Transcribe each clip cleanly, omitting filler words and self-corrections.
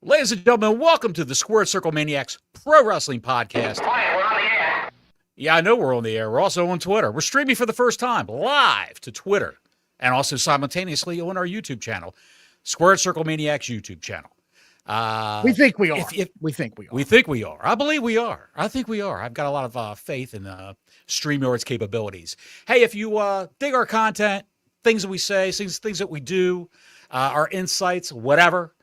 Ladies and gentlemen, welcome to the Squared Circle Maniacs Pro Wrestling Podcast. Quiet, we're on the air. Yeah, I know we're on the air. We're also on Twitter. We're streaming for the first time live to Twitter and also simultaneously on our YouTube channel, Squared Circle Maniacs YouTube channel. We think we are. We think we are. I believe we are. I think we are. I've got a lot of faith in StreamYard's capabilities. Hey, if you dig our content, things that we say, things that we do, our insights, whatever,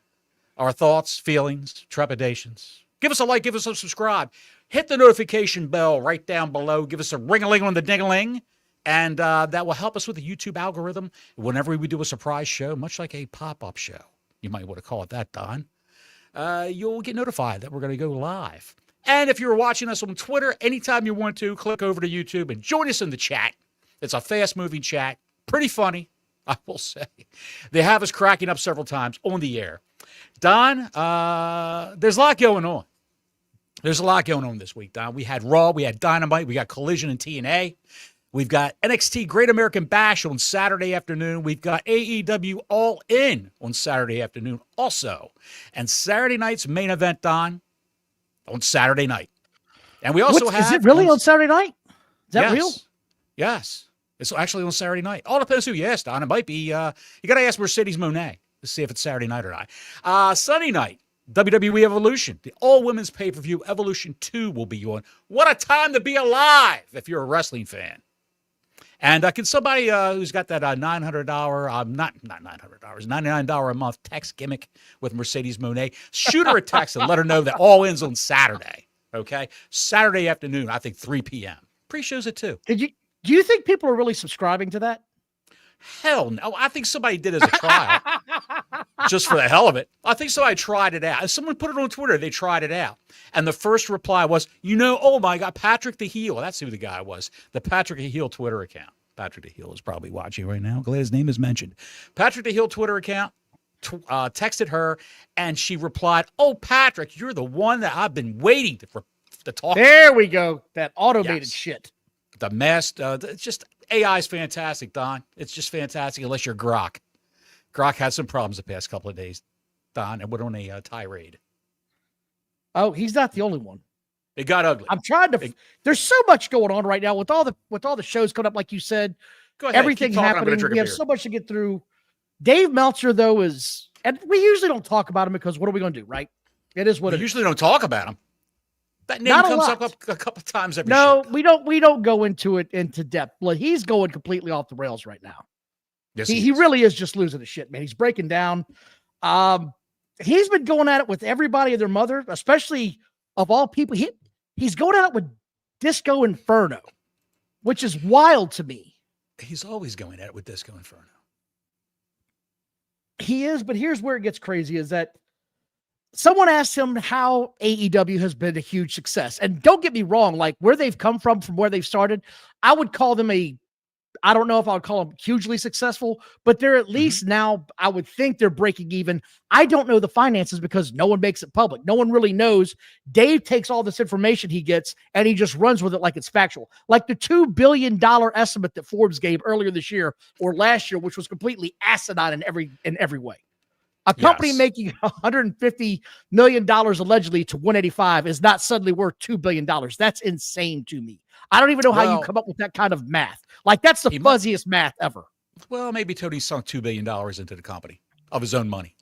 our thoughts, feelings, trepidations, give us a like, give us a subscribe. Hit the notification bell right down below. Give us a ring-a-ling on the ding-a-ling. And that will help us with the YouTube algorithm whenever we do a surprise show, much like a pop-up show. You might want to call it that, Don. You'll get notified that we're going to go live. And if you're watching us on Twitter, anytime you want to, click over to YouTube and join us in the chat. It's a fast-moving chat. Pretty funny, I will say. They have us cracking up several times on the air. Don, there's a lot going on. There's a lot going on this week, Don. We had Raw, we had Dynamite, we got Collision and TNA. We've got NXT Great American Bash on Saturday afternoon. We've got AEW All In on Saturday afternoon also. And Saturday night's main event, Don, on Saturday night. And we also have... Is it really on Saturday night? Is that real? Yes. It's actually on Saturday night. All depends who you ask, Don. It might be... you got to ask Mercedes Moné to see if it's Saturday night or not. Sunday night, WWE Evolution. The all-women's pay-per-view Evolution 2 will be on. What a time to be alive if you're a wrestling fan. And can somebody who's got that $900, not $900, $99 a month text gimmick with Mercedes Moné, shoot her a text and let her know that all ends on Saturday, okay? Saturday afternoon, I think 3 p.m. Pre-show's at 2. Do you think people are really subscribing to that? Hell no. I think somebody did as a trial, just for the hell of it. I think somebody tried it out. And someone put it on Twitter. They tried it out. And the first reply was, oh my God, Patrick the Heel. That's who the guy was. The Patrick the Heel Twitter account. Patrick the Heel is probably watching right now. Glad his name is mentioned. Patrick the Heel Twitter account texted her, and she replied, "Oh, Patrick, you're the one that I've been waiting to talk." There we go. That automated shit. The mask, it's just AI is fantastic, Don. It's just fantastic unless you're Grok. Grok had some problems the past couple of days, Don, and went on a tirade. Oh, he's not the only one. It got ugly. I'm trying to. There's so much going on right now with all the shows coming up, like you said. Go ahead. Everything happening. We have so much to get through. Dave Meltzer, though, and we usually don't talk about him because what are we going to do, right? It is what we usually don't talk about him. That name comes up a couple of times every show. No, we don't go into it into depth. But he's going completely off the rails right now. Yes, he really is just losing his shit, man. He's breaking down. He's been going at it with everybody and their mother, especially of all people. He's going at it with Disco Inferno, which is wild to me. He's always going at it with Disco Inferno. He is, but here's where it gets crazy is that someone asked him how AEW has been a huge success. And don't get me wrong, like where they've come from where they've started, I would call them I don't know if I would call them hugely successful, but they're at least now, I would think they're breaking even. I don't know the finances because no one makes it public. No one really knows. Dave takes all this information he gets and he just runs with it like it's factual. Like the $2 billion estimate that Forbes gave earlier this year or last year, which was completely asinine in every way. A company making $150 million allegedly to 185 is not suddenly worth $2 billion. That's insane to me. I don't even know how you come up with that kind of math. Like, that's the fuzziest math ever. Well, maybe Tony sunk $2 billion into the company of his own money.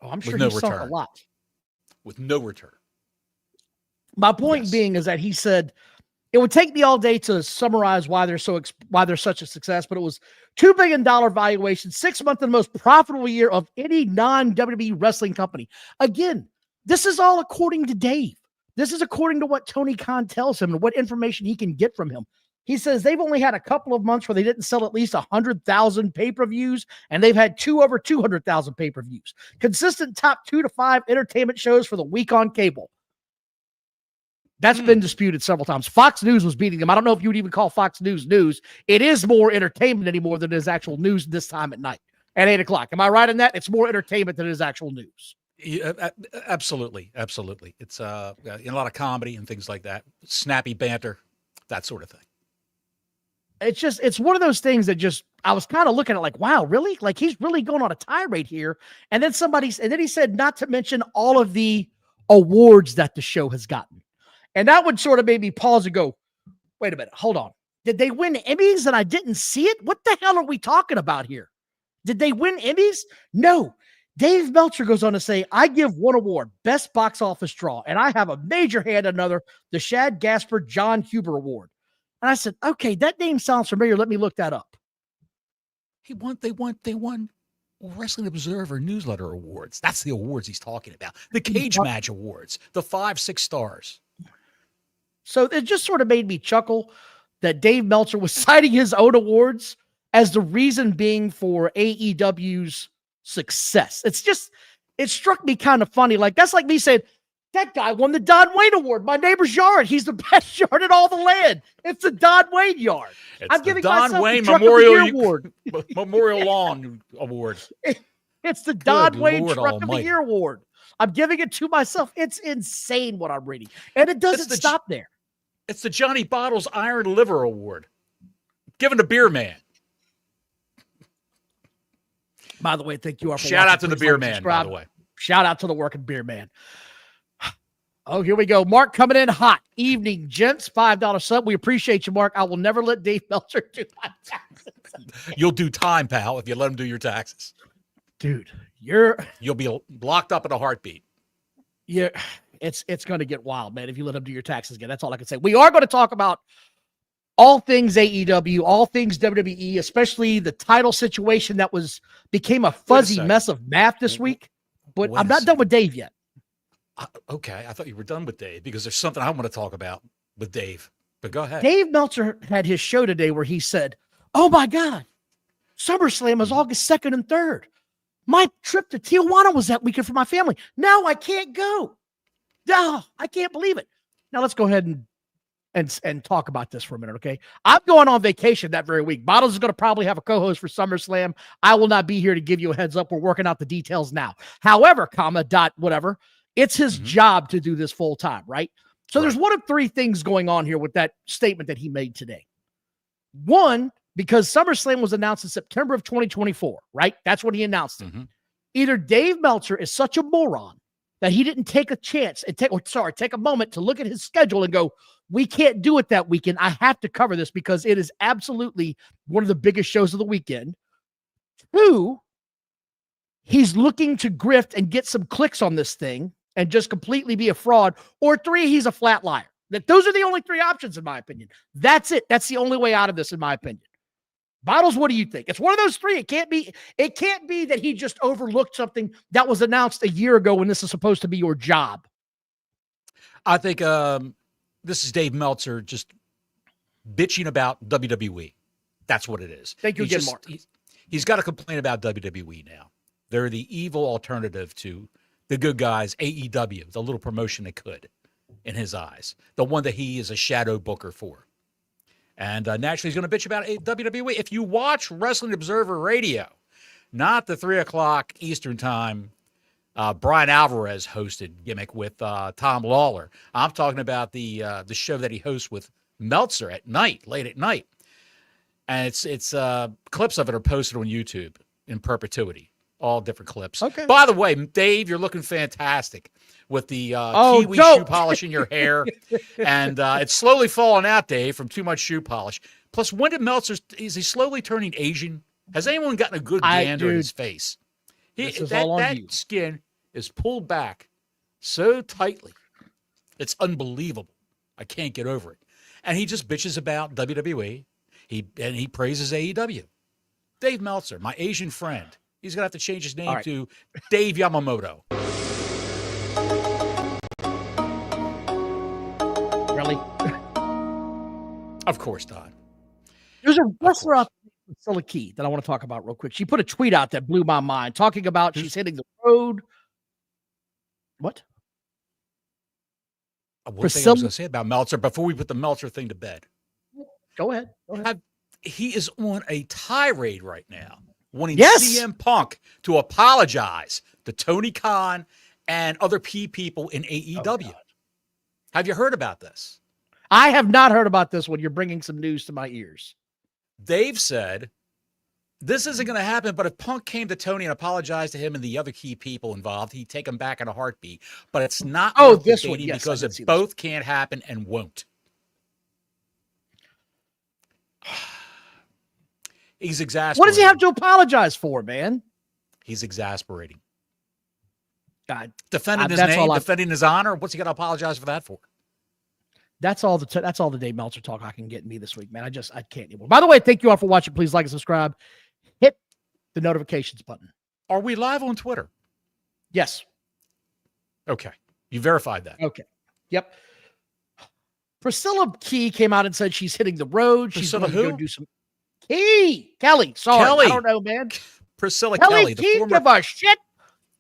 Oh, I'm sure he sunk a lot. With no return. My point being is that he said, it would take me all day to summarize why they're such a success, but it was $2 billion valuation, 6 months in the most profitable year of any non-WWE wrestling company. Again, this is all according to Dave. This is according to what Tony Khan tells him and what information he can get from him. He says they've only had a couple of months where they didn't sell at least 100,000 pay-per-views, and they've had over 200,000 pay-per-views. Consistent top 2 to 5 entertainment shows for the week on cable. That's been disputed several times. Fox News was beating them. I don't know if you would even call Fox News news. It is more entertainment anymore than it is actual news this time at night at 8 o'clock. Am I right in that? It's more entertainment than it is actual news. Yeah, absolutely. Absolutely. It's a lot of comedy and things like that. Snappy banter, that sort of thing. It's one of those things that I was kind of looking at like, wow, really? Like he's really going on a tirade here. And then he said, not to mention all of the awards that the show has gotten. And that would sort of made me pause and go, wait a minute, hold on. Did they win Emmys and I didn't see it? What the hell are we talking about here? Did they win Emmys? No. Dave Meltzer goes on to say, I give one award, best box office draw, and I have a major hand in another, the Shad Gasper John Huber Award. And I said, okay, that name sounds familiar. Let me look that up. They won Wrestling Observer Newsletter Awards. That's the awards he's talking about. The Cage Match Awards, the 5-6 stars. So it just sort of made me chuckle that Dave Meltzer was citing his own awards as the reason being for AEW's success. It struck me kind of funny. Like, that's like me saying, that guy won the Don Wayne Award. My neighbor's yard. He's the best yard in all the land. It's the Don Wayne yard. I'm giving Don myself Wayne the Truck of the Year Award. Memorial Lawn Award. It's the Don Good Wayne Lord Truck of the Almighty. Year Award. I'm giving it to myself. It's insane what I'm reading. And it doesn't stop there. It's the Johnny Bottles Iron Liver Award. Given to Beer Man. By the way, thank you all for Shout watching. out to the Please Beer like, Man, subscribe. by the way. Shout out to the working Beer Man. Oh, here we go. Mark coming in hot. Evening, gents. $5 sub. We appreciate you, Mark. I will never let Dave Meltzer do my taxes. You'll do time, pal, if you let him do your taxes. Dude, you'll be locked up in a heartbeat. Yeah, it's going to get wild, man, if you let him do your taxes again. That's all I can say. We are going to talk about all things AEW, all things WWE, especially the title situation that became a fuzzy mess of math this week. But I'm not done with Dave yet. Okay, I thought you were done with Dave because there's something I want to talk about with Dave. But go ahead. Dave Meltzer had his show today where he said, oh my God, SummerSlam is August 2nd and 3rd. My trip to Tijuana was that weekend for my family. Now I can't go. No, I can't believe it. Now let's go ahead and talk about this for a minute, okay? I'm going on vacation that very week. Bottles is going to probably have a co-host for SummerSlam. I will not be here to give you a heads up. We're working out the details now. However, whatever, it's his job to do this full time, right? So there's one of three things going on here with that statement that he made today. One, because SummerSlam was announced in September of 2024, right? That's when he announced it. Either Dave Meltzer is such a moron that he didn't take a chance and take a moment to look at his schedule and go, we can't do it that weekend. I have to cover this because it is absolutely one of the biggest shows of the weekend. Two, he's looking to grift and get some clicks on this thing and just completely be a fraud. Or three, he's a flat liar. Those are the only three options, in my opinion. That's it. That's the only way out of this, in my opinion. Bottles, what do you think? It's one of those three. It can't be that he just overlooked something that was announced a year ago when this is supposed to be your job. I think this is Dave Meltzer just bitching about WWE. That's what it is. Thank you again, Mark. He's got to complain about WWE now. They're the evil alternative to the good guys, AEW, the little promotion they could, in his eyes. The one that he is a shadow booker for. And naturally, he's going to bitch about WWE. If you watch Wrestling Observer Radio, not the 3 o'clock Eastern time, Brian Alvarez hosted gimmick with Tom Lawler. I'm talking about the show that he hosts with Meltzer at night, late at night. And it's clips of it are posted on YouTube in perpetuity. All different clips. Okay. By the way, Dave, you're looking fantastic with the kiwi shoe polish in your hair. And it's slowly falling out, Dave, from too much shoe polish. Plus, when did Meltzer, is he slowly turning Asian? Has anyone gotten a good gander in his face? That skin is pulled back so tightly. It's unbelievable. I can't get over it. And he just bitches about WWE. He praises AEW. Dave Meltzer, my Asian friend. He's going to have to change his name to Dave Yamamoto. Really? Of course, Don. There's a wrestler out there, Priscilla Key, that I want to talk about real quick. She put a tweet out that blew my mind, talking about she's hitting the road. What? One thing I was going to say about Meltzer before we put the Meltzer thing to bed. Go ahead. He is on a tirade right now, wanting CM Punk to apologize to Tony Khan and other people in AEW. Have you heard about this? I have not heard about this one. You're bringing some news to my ears. Dave said This isn't going to happen, but if Punk came to Tony and apologized to him and the other key people involved, he'd take him back in a heartbeat. But it's not this one, yes, because it both can't happen and won't. He's exasperating. What does he have to apologize for, man? He's exasperating. God, defending his name, defending his honor. What's he got to apologize for that for? That's all the Dave Meltzer talk I can get in me this week, man. I can't anymore. By the way, thank you all for watching. Please like and subscribe. Hit the notifications button. Are we live on Twitter? Yes. Okay. You verified that. Okay. Yep. Priscilla Key came out and said she's hitting the road. She's going to go do some Kelly. Sorry. I don't know, man. Priscilla Kelly. Key, give a shit.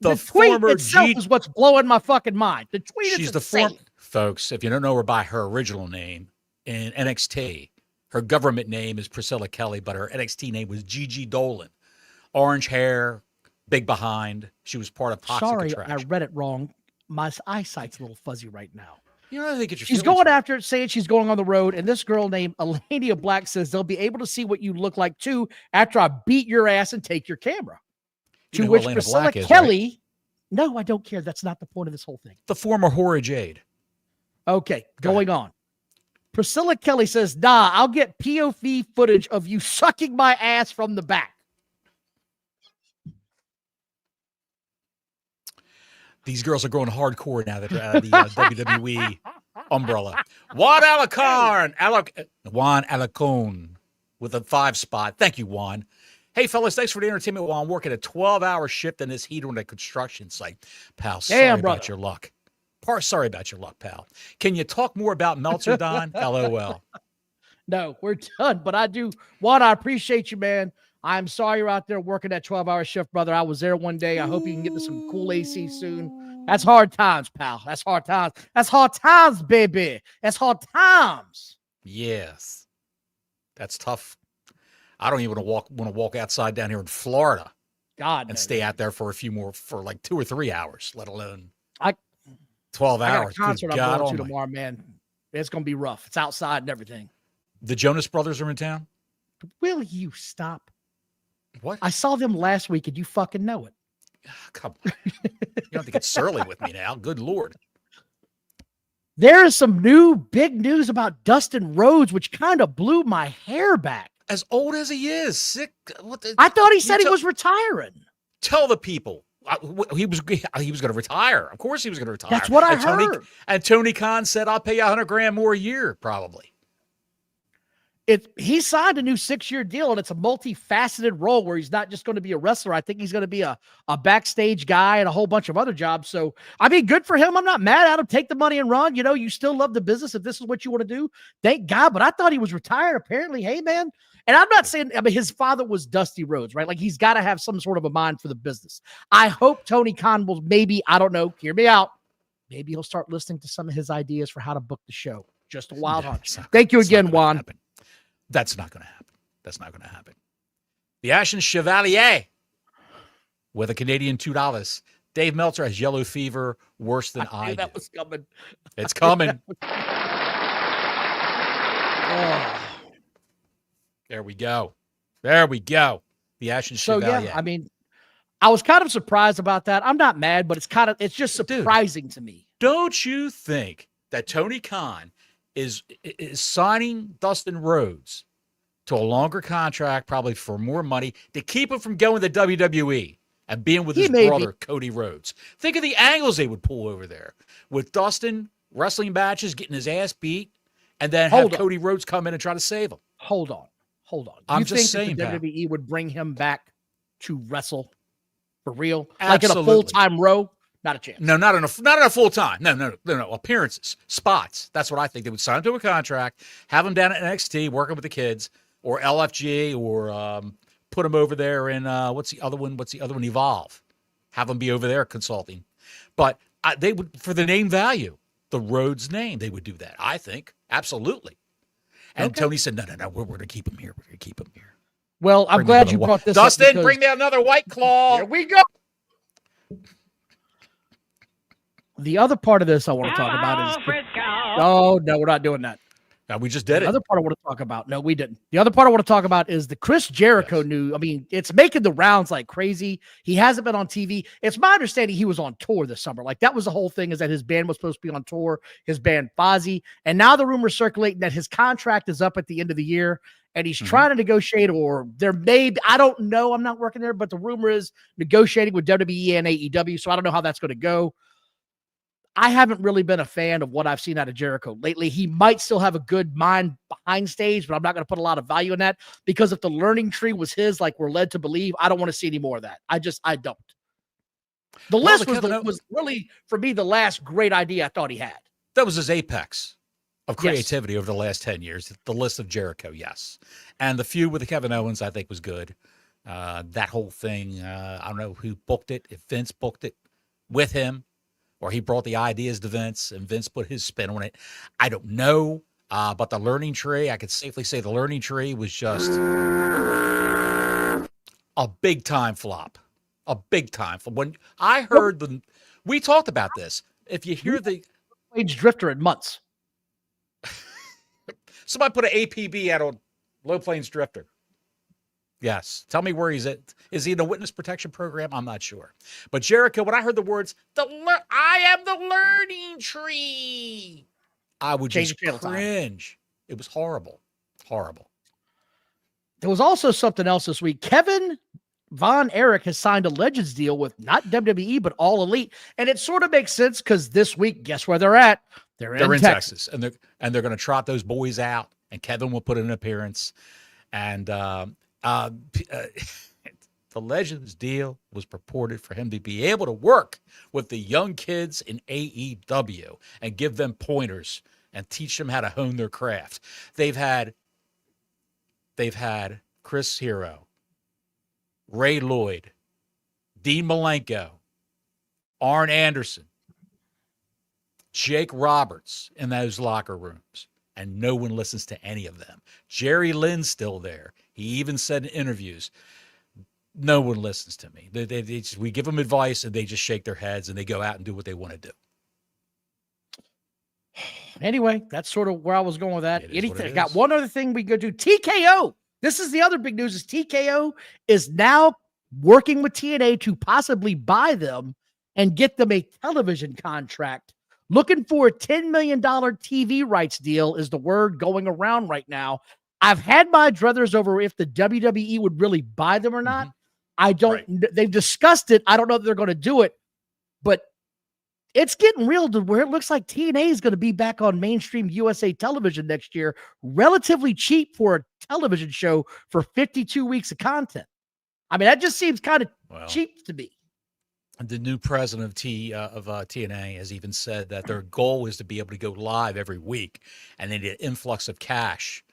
The tweet itself is what's blowing my fucking mind. The tweet is insane. Folks, if you don't know her by her original name in NXT, her government name is Priscilla Kelly, but her NXT name was Gigi Dolan. Orange hair, big behind. She was part of Toxic Attraction. I read it wrong. My eyesight's a little fuzzy right now. You know, I think she's going after it, saying she's going on the road, and this girl named Elenia Black says they'll be able to see what you look like too after I beat your ass and take your camera. To which Priscilla Kelly, no, I don't care. That's not the point of this whole thing. The former Hora Jade. Okay, going on. Priscilla Kelly says, nah, I'll get POV footage of you sucking my ass from the back. These girls are growing hardcore now that they're out of the WWE umbrella. Juan Alacon with a 5 spot. Thank you, Juan. Hey, fellas, thanks for the entertainment while I'm working a 12-hour shift in this heat on a construction site. Pal, sorry about your luck. Sorry about your luck, pal. Can you talk more about Meltzer, Don? LOL. No, we're done. But I do, Juan, I appreciate you, man. I'm sorry you're out there working that 12-hour shift, brother. I was there one day. I hope you can get to some cool AC soon. That's hard times, pal. That's hard times. That's hard times, baby. That's hard times. Yes. That's tough. I don't even want to walk outside down here in Florida. And stay out there for like 2 or 3 hours, let alone 12 hours. I got a concert I'm going to tomorrow, man. It's going to be rough. It's outside and everything. The Jonas Brothers are in town? Will you stop? What? I saw them last week and you fucking know it. Come on. You don't have to get surly with me now. Good Lord. There is some new big news about Dustin Rhodes, which kind of blew my hair back. As old as he is, sick. I thought he said he was retiring. Tell the people. He was going to retire. Of course he was going to retire. That's what I heard. And Tony Khan said, I'll pay you $100,000 more a year, probably. He signed a new 6-year deal, and it's a multifaceted role where he's not just going to be a wrestler. I think he's going to be a backstage guy and a whole bunch of other jobs. So, I mean, good for him. I'm not mad at him. Take the money and run. You know, you still love the business if this is what you want to do. Thank God. But I thought he was retired, apparently. Hey, man. And I'm not saying, I mean, his father was Dusty Rhodes, right? Like, he's got to have some sort of a mind for the business. I hope Tony Khan will maybe, I don't know, hear me out. Maybe he'll start listening to some of his ideas for how to book the show. Just a wild hunch. Thank you again, Juan. That's not going to happen. That's not going to happen. The Ashen Chevalier with a Canadian $2. Dave Meltzer has yellow fever worse than I knew that was coming. It's coming. There we go. There we go. The Ashen Chevalier. Yeah, I mean, I was kind of surprised about that. I'm not mad, but it's just surprising to me. Don't you think that Tony Khan is signing Dustin Rhodes to a longer contract, probably for more money, to keep him from going to WWE and being with his brother, Cody Rhodes? Think of the angles they would pull over there with Dustin wrestling matches, getting his ass beat, and then have Cody Rhodes come in and try to save him. Hold on. I'm just saying, that the WWE would bring him back to wrestle for real? Absolutely. Like in a full-time row? Not a chance. No, not in a full time. No. Appearances, spots. That's what I think. They would sign him to a contract, have him down at NXT working with the kids, or LFG, or put him over there in what's the other one? Evolve. Have him be over there consulting. But they would, for the name value, the Rhodes name, they would do that. I think absolutely. And Tony said, no, we're going to keep him here. We're going to keep him here. Well, I'm glad you brought this up. Dustin, bring me another White Claw. Here we go. The other part of this I want to talk about is... Oh, no, we're not doing that. We just did The it. other part I want to talk about. No, we didn't. The other part I want to talk about is the Chris Jericho news. I mean, it's making the rounds like crazy. He hasn't been on TV. It's my understanding he was on tour this summer. Like that was the whole thing, is that his band was supposed to be on tour, his band Fozzy. And now the rumor circulating that his contract is up at the end of the year and he's trying to negotiate, or there may be, I don't know, I'm not working there, but the rumor is negotiating with WWE and AEW. So I don't know how that's going to go. I haven't really been a fan of what I've seen out of Jericho lately. He might still have a good mind behind stage, but I'm not going to put a lot of value in that, because if the learning tree was his, like we're led to believe, I don't want to see any more of that. I don't. The list was really, for me, the last great idea I thought he had. That was his apex of creativity over the last 10 years. The list of Jericho, yes. And the feud with the Kevin Owens, I think, was good. That whole thing, I don't know who booked it, if Vince booked it with him, or he brought the ideas to Vince and Vince put his spin on it. I don't know. But the learning tree, I could safely say the learning tree was just a big time flop. A big time flop. When I heard we talked about this. If you hear the Page Drifter in months. Somebody put an APB out on Low Plains Drifter. Yes. Tell me where he's at. Is he in a witness protection program? I'm not sure. But Jericho, when I heard the words, I am the learning tree, I would just cringe. It was horrible. Horrible. There was also something else this week. Kevin Von Erich has signed a Legends deal with not WWE, but All Elite. And it sort of makes sense because this week, guess where they're at? They're in Texas. And they're going to trot those boys out, and Kevin will put in an appearance. And the Legends deal was purported for him to be able to work with the young kids in AEW and give them pointers and teach them how to hone their craft. They've had Chris Hero, Ray Lloyd, Dean Malenko, Arn Anderson, Jake Roberts in those locker rooms, and no one listens to any of them. Jerry Lynn's still there. He even said in interviews, no one listens to me. We give them advice, and they just shake their heads, and they go out and do what they want to do. Anyway, that's sort of where I was going with that. Anything? I got one other thing we could do. TKO. This is the other big news. Is TKO is now working with TNA to possibly buy them and get them a television contract. Looking for a $10 million TV rights deal is the word going around right now. I've had my druthers over if the WWE would really buy them or not. I don't. Right. They've discussed it. I don't know that they're going to do it, but it's getting real to where it looks like TNA is going to be back on mainstream USA television next year, relatively cheap for a television show for 52 weeks of content. I mean, that just seems kind of cheap to me. The new president of TNA has even said that their goal is to be able to go live every week, and they need an influx of cash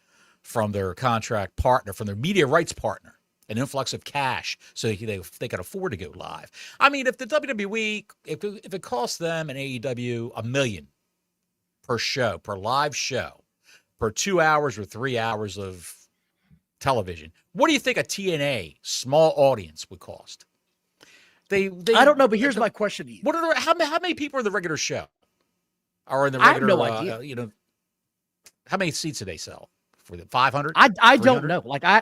from their contract partner, from their media rights partner, an influx of cash so they can afford to go live. I mean, if the WWE, if it costs them an AEW $1 million per show, per live show, per 2 hours or 3 hours of television, what do you think a TNA small audience would cost? I don't know, but here's my question to you. How many people are in the regular show? Or in the regular, I have no idea. How many seats do they sell? For the 500? I don't know. Like I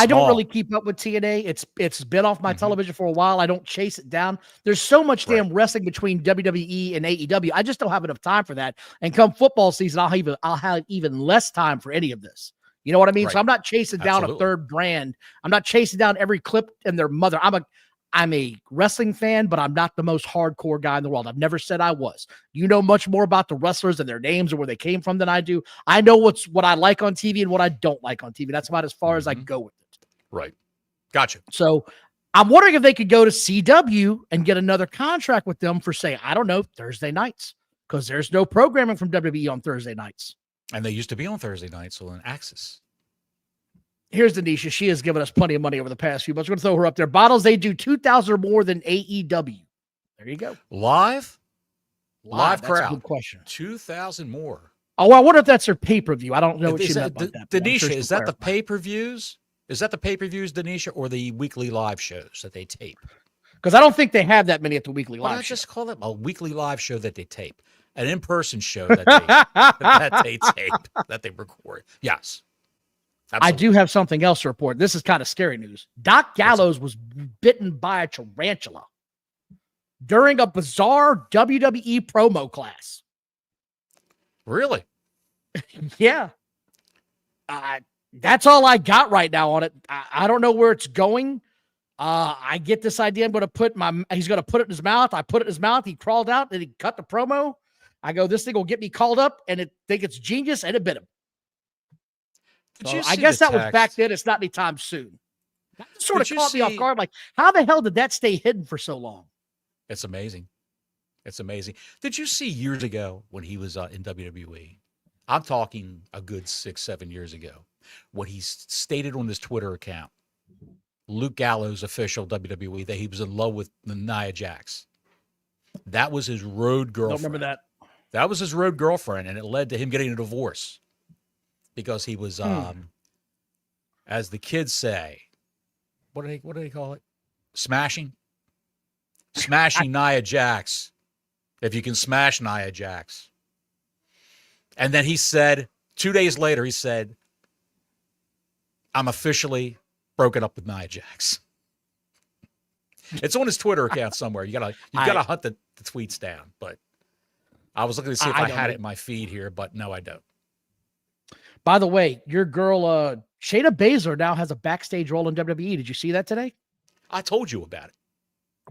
don't really keep up with TNA. It's been off my television for a while. I don't chase it down. There's so much damn wrestling between WWE and AEW. I just don't have enough time for that. And come football season, I'll have even less time for any of this. You know what I mean? Right. So I'm not chasing down a third brand. I'm not chasing down every clip and their mother. I'm a wrestling fan, but I'm not the most hardcore guy in the world. I've never said I was. You know much more about the wrestlers and their names and where they came from than I do. I know what I like on TV and what I don't like on TV. That's about as far as I go with it. Right. Gotcha. So I'm wondering if they could go to CW and get another contract with them for, say, I don't know, Thursday nights, because there's no programming from WWE on Thursday nights. And they used to be on Thursday nights on Axis. Here's Denisha. She has given us plenty of money over the past few months. We're going to throw her up there. Bottles, they do 2,000 or more than AEW. There you go. Live crowd. That's a good question. 2,000 more. Oh, I wonder if that's her pay-per-view. I don't know what she meant about that. Denisha, is that the pay-per-views? Is that the pay-per-views, Denisha, or the weekly live shows that they tape? Because I don't think they have that many at the weekly live show. Just call it a weekly live show that they tape. an in-person show that they tape, that they record. Yes. Absolutely. I do have something else to report. This is kind of scary news. Doc Gallows was bitten by a tarantula during a bizarre WWE promo class. Really? Yeah. That's all I got right now on it. I don't know where it's going. I get this idea. He's going to put it in his mouth. I put it in his mouth. He crawled out and he cut the promo. I go, this thing will get me called up, and think it's genius, and it bit him. So I guess that was back then. It's not anytime soon. That sort of caught me off guard. Like, how the hell did that stay hidden for so long? It's amazing. It's amazing. Did you see years ago when he was in WWE? I'm talking a good 6-7 years ago, when he stated on his Twitter account, Luke Gallows, official WWE, that he was in love with Nia Jax. That was his road girlfriend. Don't remember that. That was his road girlfriend, and it led to him getting a divorce because he was, as the kids say, what do they call it? Smashing Nia Jax. If you can smash Nia Jax. And then he said, 2 days later, he said, I'm officially broken up with Nia Jax. It's on his Twitter account somewhere. You gotta hunt the tweets down. But I was looking to see if I had it in my feed here, but no, I don't. By the way, your girl Shayna Baszler now has a backstage role in WWE. Did you see that today? I told you about it.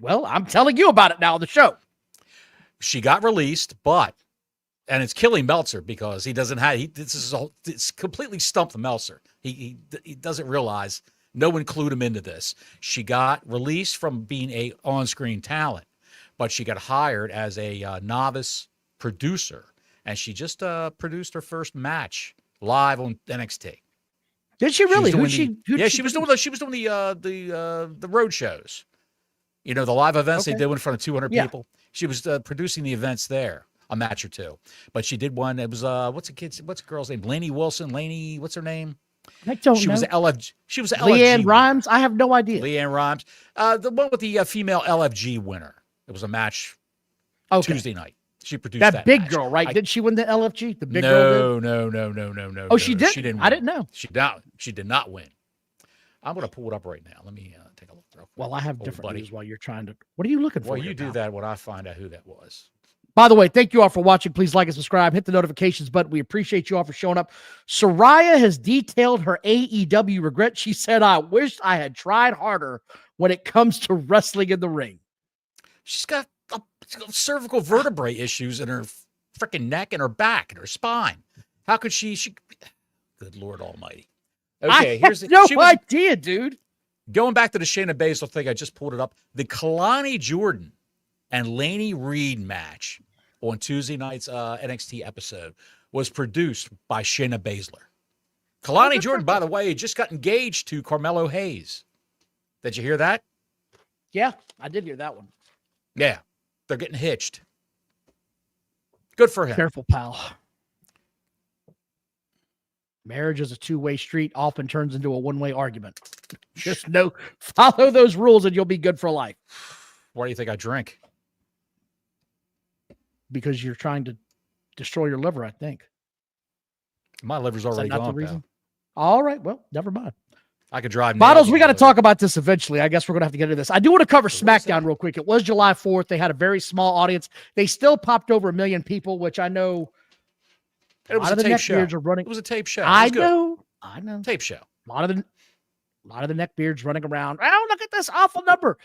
Well, I'm telling you about it now on the show. She got released, and it's killing Meltzer because he doesn't have. It's completely stumped Meltzer. He doesn't realize. No one clued him into this. She got released from being a on-screen talent, but she got hired as a novice producer, and she just produced her first match live on NXT. Did she really? She was doing the road shows. You know, the live events they did in front of 200 people. She was producing the events there, a match or two. But she did one. It was what's the girl's name? Lainey Wilson. Lainey, what's her name? I don't know. She was LFG Leanne Rhymes? I have no idea. Leanne Rhymes. The one with the female LFG winner. It was a match Tuesday night. She produced that big match. girl, right? Did she win the LFG? The big girl did? No. Oh, she did? She didn't win. I didn't know. She did not win. I'm going to pull it up right now. Let me take a look. Well, I have different news while you're trying to. What are you looking for? Well, you do that when I find out who that was. By the way, thank you all for watching. Please like and subscribe. Hit the notifications button. We appreciate you all for showing up. Soraya has detailed her AEW regret. She said, I wish I had tried harder when it comes to wrestling in the ring. She's got cervical vertebrae issues in her freaking neck and her back and her spine. How could she good Lord Almighty. Okay, I have no idea, dude. Going back to the Shayna Baszler thing, I just pulled it up. The Kalani Jordan and Lainey Reed match on Tuesday night's NXT episode was produced by Shayna Baszler. Kalani Jordan, by the way, just got engaged to Carmelo Hayes. Did you hear that? Yeah, I did hear that one. Yeah, they're getting hitched. Good for him. Careful, pal. Marriage is a two-way street, often turns into a one-way argument. Just follow those rules and you'll be good for life. Why do you think I drink? Because you're trying to destroy your liver, I think. My liver's already gone. The reason? All right, well, never mind. I could drive. Bottles, we got to talk about this eventually. I guess we're going to have to get into this. I do want to cover SmackDown real quick. It was July 4th. They had a very small audience. They still popped over 1 million people, which I know. It was a tape show. It was a tape show. I know. Tape show. A lot of the neckbeards running around. Oh, look at this awful number.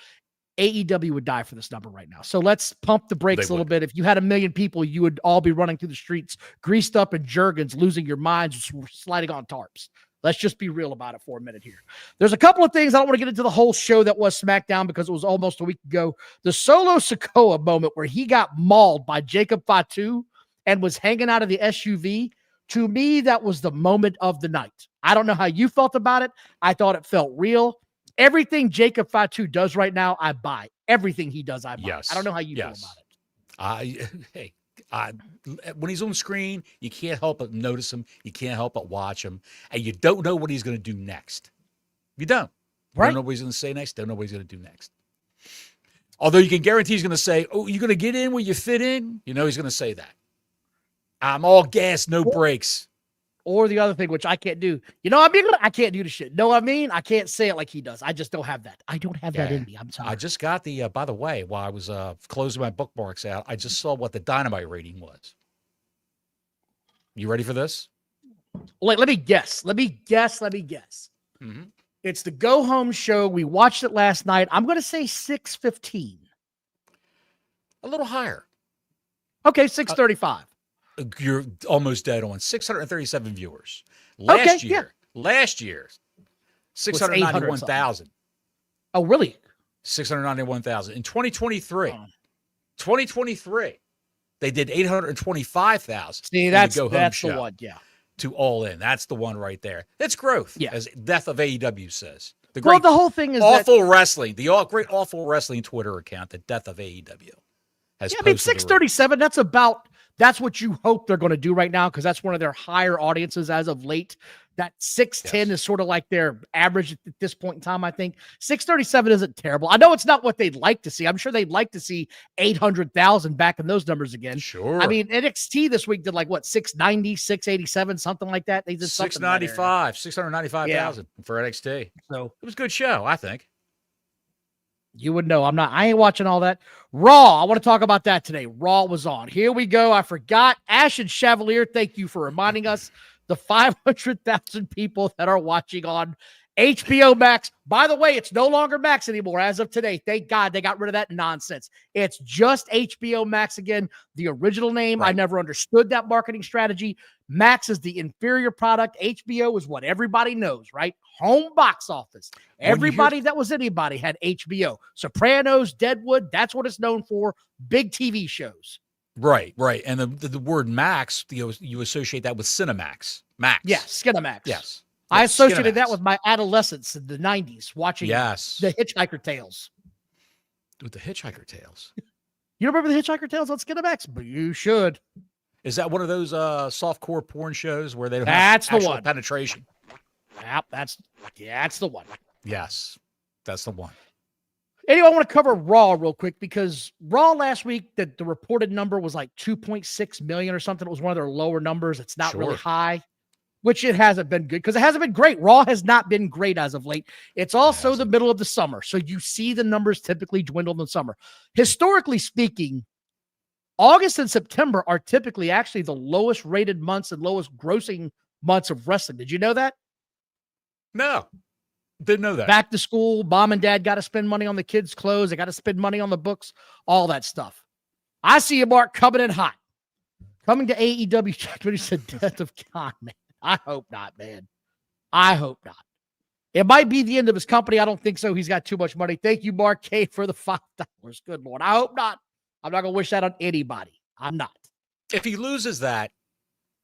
AEW would die for this number right now. So let's pump the brakes a little bit. If you had 1 million people, you would all be running through the streets, greased up in jergens, losing your minds, sliding on tarps. Let's just be real about it for a minute here. There's a couple of things. I don't want to get into the whole show that was SmackDown because it was almost a week ago. The Solo Sikoa moment where he got mauled by Jacob Fatu and was hanging out of the SUV. To me, that was the moment of the night. I don't know how you felt about it. I thought it felt real. Everything Jacob Fatu does right now, I buy. Everything he does, I buy. Yes. I don't know how you feel about it. When he's on screen, you can't help but notice him. You can't help but watch him. And you don't know what he's going to do next. You don't. Right. You don't know what he's going to say next. Don't know what he's going to do next. Although you can guarantee he's going to say, oh, you're going to get in where you fit in. You know he's going to say that. I'm all gas, no brakes. Or the other thing, which I can't do. You know what I mean? I can't do the shit. Know what I mean? I can't say it like he does. I just don't have that. I don't have that in me. I'm sorry. I just got the, by the way, while I was closing my bookmarks out, I just saw what the Dynamite rating was. You ready for this? Let me guess. Mm-hmm. It's the go home show. We watched it last night. I'm going to say 615. A little higher. Okay, 635. You're almost dead on. 637 viewers. Last year, 691,000. Oh, really? 691,000. In 2023, they did 825,000. See, that's the one, yeah. To All In. That's the one right there. It's growth, as Death of AEW says. The whole thing is wrestling, the great awful wrestling Twitter account, the Death of AEW. I mean, 637, that's what you hope they're going to do right now, because that's one of their higher audiences as of late. That 610 is sort of like their average at this point in time, I think. 637 isn't terrible. I know it's not what they'd like to see. I'm sure they'd like to see 800,000 back in those numbers again. Sure. I mean, NXT this week did like, what, 690, 687, something like that? They did 695,000 for NXT. So it was a good show, I think. You would know. I ain't watching all that. Raw. I want to talk about that today. Raw was on. Here we go. I forgot. Ash and Chevalier, thank you for reminding us. The 500,000 people that are watching on HBO Max. By the way, it's no longer Max anymore as of today. Thank God they got rid of that nonsense. It's just HBO Max again. The original name. Right. I never understood that marketing strategy. Max is the inferior product. HBO is what everybody knows, right? Home box office. Everybody that was anybody had HBO. Sopranos, Deadwood, that's what it's known for. Big TV shows. Right. And the word Max, you associate that with Cinemax. Max. Yes, Skinamax. Yes. I associated that with my adolescence in the 90s, watching the Hitchhiker Tales. With the Hitchhiker Tales? You don't remember the Hitchhiker Tales on Skinamax? But you should. Is that one of those softcore porn shows where they don't have actual penetration? Yep, that's the one. Yes, that's the one. Anyway, I want to cover Raw real quick, because Raw last week, the reported number was like 2.6 million or something. It was one of their lower numbers. It's not really high, which it hasn't been good, because it hasn't been great. Raw has not been great as of late. It's also the middle of the summer, so you see the numbers typically dwindle in the summer. Historically speaking, August and September are typically actually the lowest rated months and lowest grossing months of wrestling. Did you know that? No. Didn't know that. Back to school, mom and dad got to spend money on the kids' clothes. They got to spend money on the books, all that stuff. I see you, Mark, coming in hot. Coming to AEW, but he said Death of God, man. I hope not, man. I hope not. It might be the end of his company. I don't think so. He's got too much money. Thank you, Mark K, for the $5. Good Lord. I hope not. I'm not going to wish that on anybody. I'm not. If he loses that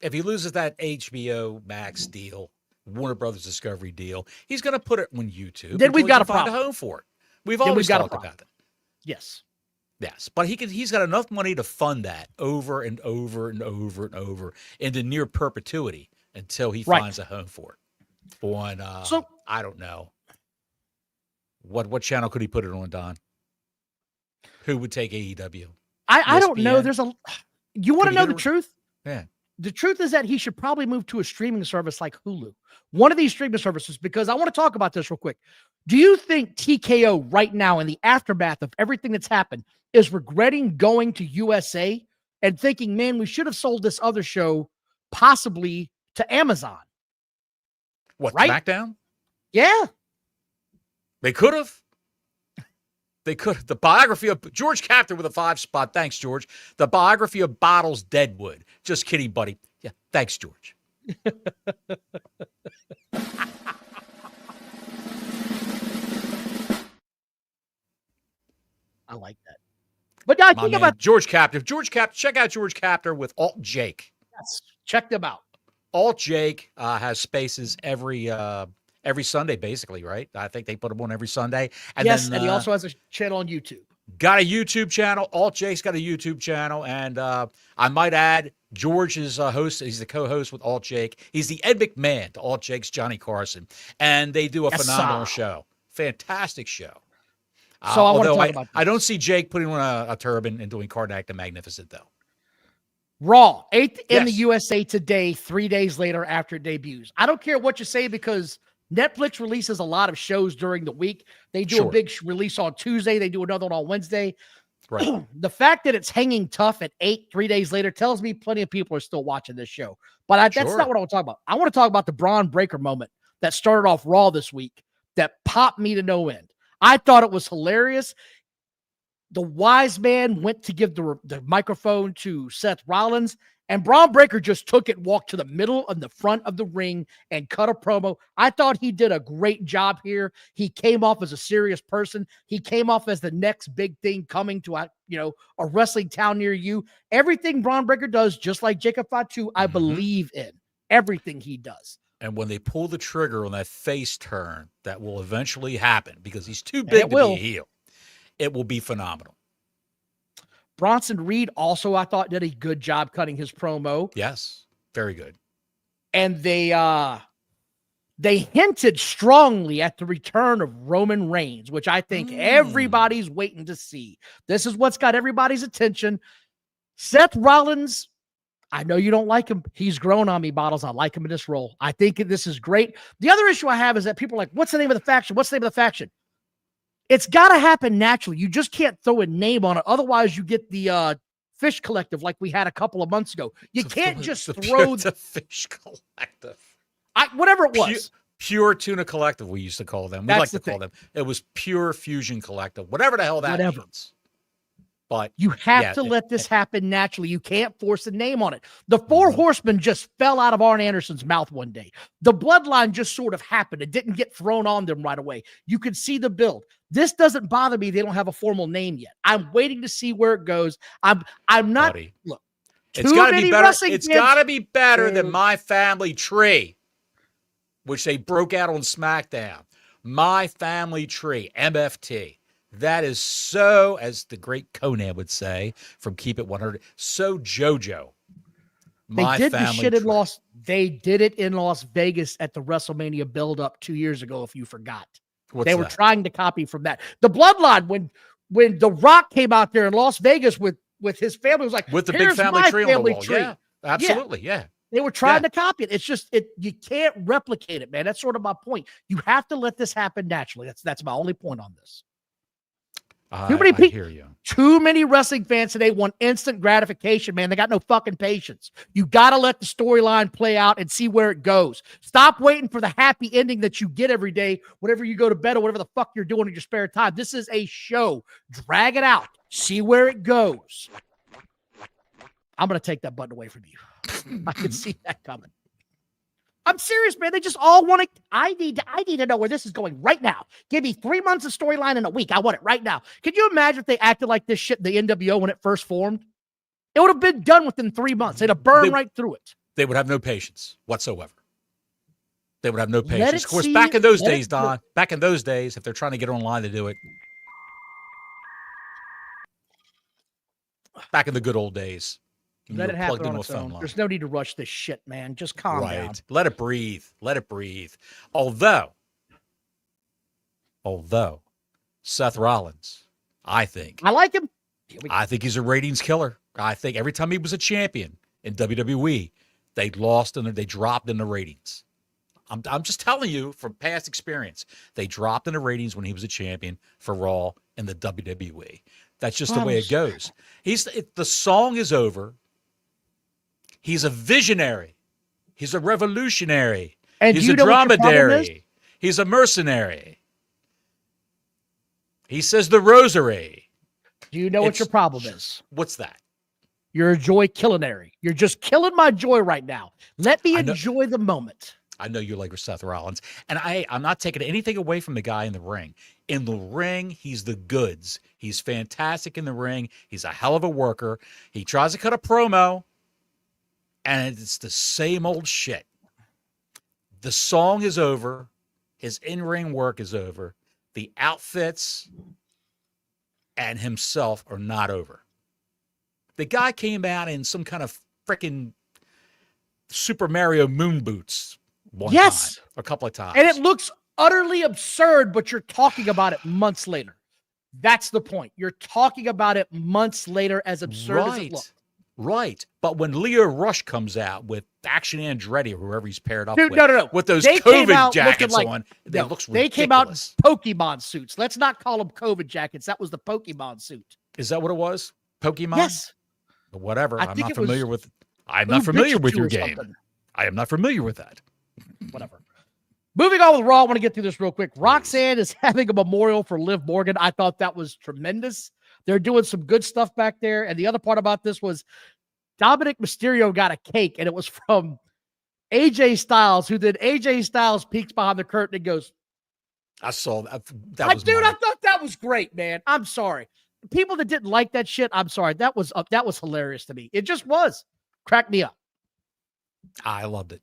HBO Max deal, Warner Brothers Discovery deal, he's going to put it on YouTube. Then we've got to find a home for it. We've always talked about that. Yes. But he's got enough money to fund that over and over and over and over into near perpetuity until he finds a home for it. On I don't know. What channel could he put it on, Don? Who would take AEW? I don't know. You want to know the truth? Yeah. The truth is that he should probably move to a streaming service like Hulu. One of these streaming services, because I want to talk about this real quick. Do you think TKO right now, in the aftermath of everything that's happened, is regretting going to USA and thinking, man, we should have sold this other show possibly to Amazon? What, Smackdown? Yeah. They could have. The biography of George Captor with a 5 spot. Thanks, George. The biography of Bottles Deadwood. Just kidding, buddy. Yeah, thanks, George. I like that. But I think about George Captor. Check out George Captor with Alt Jake. Yes, check them out. Alt Jake has spaces every Sunday, basically, right? I think they put them on every Sunday. And and he also has a channel on YouTube. Got a YouTube channel. Alt Jake's got a YouTube channel. And I might add, George is a host. He's the co-host with Alt Jake. He's the Ed McMahon to Alt Jake's Johnny Carson. And they do a phenomenal show. Fantastic show. So I want to talk about this. I don't see Jake putting on a turban and doing Karnak the Magnificent, though. Raw, 8th in the Yes. USA Today, 3 days later after it debuts. I don't care what you say because Netflix releases a lot of shows during the week. They do a Sure. big release on Tuesday. They do another one on Wednesday. Right. The fact that it's hanging tough at 8, 3 days later tells me plenty of people are still watching this show. But that's not what I want to talk about. I want to talk about the Braun Breaker moment that started off Raw this week that popped me to no end. I thought it was hilarious. The wise man went to give the microphone to Seth Rollins, and Braun Breaker just took it, walked to the middle of the front of the ring, and cut a promo. I thought he did a great job here. He came off as a serious person. He came off as the next big thing coming to a wrestling town near you. Everything Braun Breaker does, just like Jacob Fatu, I believe in everything he does. And when they pull the trigger on that face turn, that will eventually happen because he's too big to be a heel. It will be phenomenal. Bronson Reed also, I thought, did a good job cutting his promo. Yes, very good. And they hinted strongly at the return of Roman Reigns, which I think everybody's waiting to see. This is what's got everybody's attention. Seth Rollins, I know you don't like him. He's grown on me, Bottles. I like him in this role. I think this is great. The other issue I have is that people are like, what's the name of the faction? What's the name of the faction? It's got to happen naturally. You just can't throw a name on it. Otherwise, you get the Fish Collective like we had a couple of months ago. You can't just throw the Fish Collective. Whatever it was. Pure Tuna Collective, we used to call them. We like to call them. It was Pure Fusion Collective. Whatever the hell that means. But you have to let this happen naturally. You can't force a name on it. The Four Horsemen just fell out of Arn Anderson's mouth one day. The Bloodline just sort of happened. It didn't get thrown on them right away. You could see the build. This doesn't bother me. They don't have a formal name yet. I'm waiting to see where it goes. I'm not. Buddy, look, it's got to be better. It's got to be better than My Family Tree, which they broke out on SmackDown. My Family Tree, MFT. That is so, as the great Conan would say from Keep It 100, so JoJo. They did the shit in They did it in Las Vegas at the WrestleMania build-up 2 years ago, if you forgot. They were trying to copy from that. The Bloodline, when The Rock came out there in Las Vegas with his family, was like, with the big family tree on the wall. Tree. Yeah, absolutely, yeah. They were trying to copy it. It's just you can't replicate it, man. That's sort of my point. You have to let this happen naturally. That's my only point on this. I hear you. Too many wrestling fans today want instant gratification, man. They got no fucking patience. You got to let the storyline play out and see where it goes. Stop waiting for the happy ending that you get every day, whenever you go to bed or whatever the fuck you're doing in your spare time. This is a show. Drag it out. See where it goes. I'm going to take that button away from you. I can see that coming. I'm serious, man. They just all want to. I need to know where this is going right now. Give me 3 months of storyline in a week. I want it right now. Could you imagine if they acted like this shit in the NWO when it first formed? It would have been done within 3 months. They'd have burned right through it. They would have no patience whatsoever. They would have no patience. Of course, back in those days, Don, back in those days, if they're trying to get online to do it, back in the good old days, let it happen on its own. There's no need to rush this shit, man. Just calm down. Let it breathe. Let it breathe. Although Seth Rollins, I like him. I think he's a ratings killer. I think every time he was a champion in WWE, they dropped in the ratings. I'm just telling you from past experience. They dropped in the ratings when he was a champion for Raw in the WWE. That's just the way it goes. The song is over. He's a visionary. He's a revolutionary. And he's a dromedary. He's a mercenary. He says the rosary. Do you know what your problem is? What's that? You're a joy killinary. You're just killing my joy right now. Let me enjoy the moment. I know you like Seth Rollins. And I'm not taking anything away from the guy in the ring. In the ring, he's the goods. He's fantastic in the ring. He's a hell of a worker. He tries to cut a promo. And it's the same old shit. The song is over. His in-ring work is over. The outfits and himself are not over. The guy came out in some kind of freaking Super Mario moon boots a couple of times. And it looks utterly absurd, but you're talking about it months later. That's the point. You're talking about it months later as absurd as it looks. Right. But when Leo Rush comes out with Action Andretti or whoever he's paired up Dude, with, no. with those They came COVID out jackets looking on, no, looks they ridiculous. came out in Pokemon suits. Let's not call them COVID jackets. That was the Pokemon suit. Is that what it was? Pokemon? Yes. Whatever. I I'm think not it was familiar with. I'm not familiar with your game. something. I am not familiar with that. Whatever. Moving on with Raw, I want to get through this real quick. Roxanne is having a memorial for Liv Morgan. I thought that was tremendous. They're doing some good stuff back there. And the other part about this was Dominic Mysterio got a cake, and it was from AJ Styles, who then AJ Styles peeks behind the curtain and goes, I saw that. Dude, I thought that was great, man. I'm sorry. People that didn't like that shit, I'm sorry. That was hilarious to me. It just was. Cracked me up. I loved it.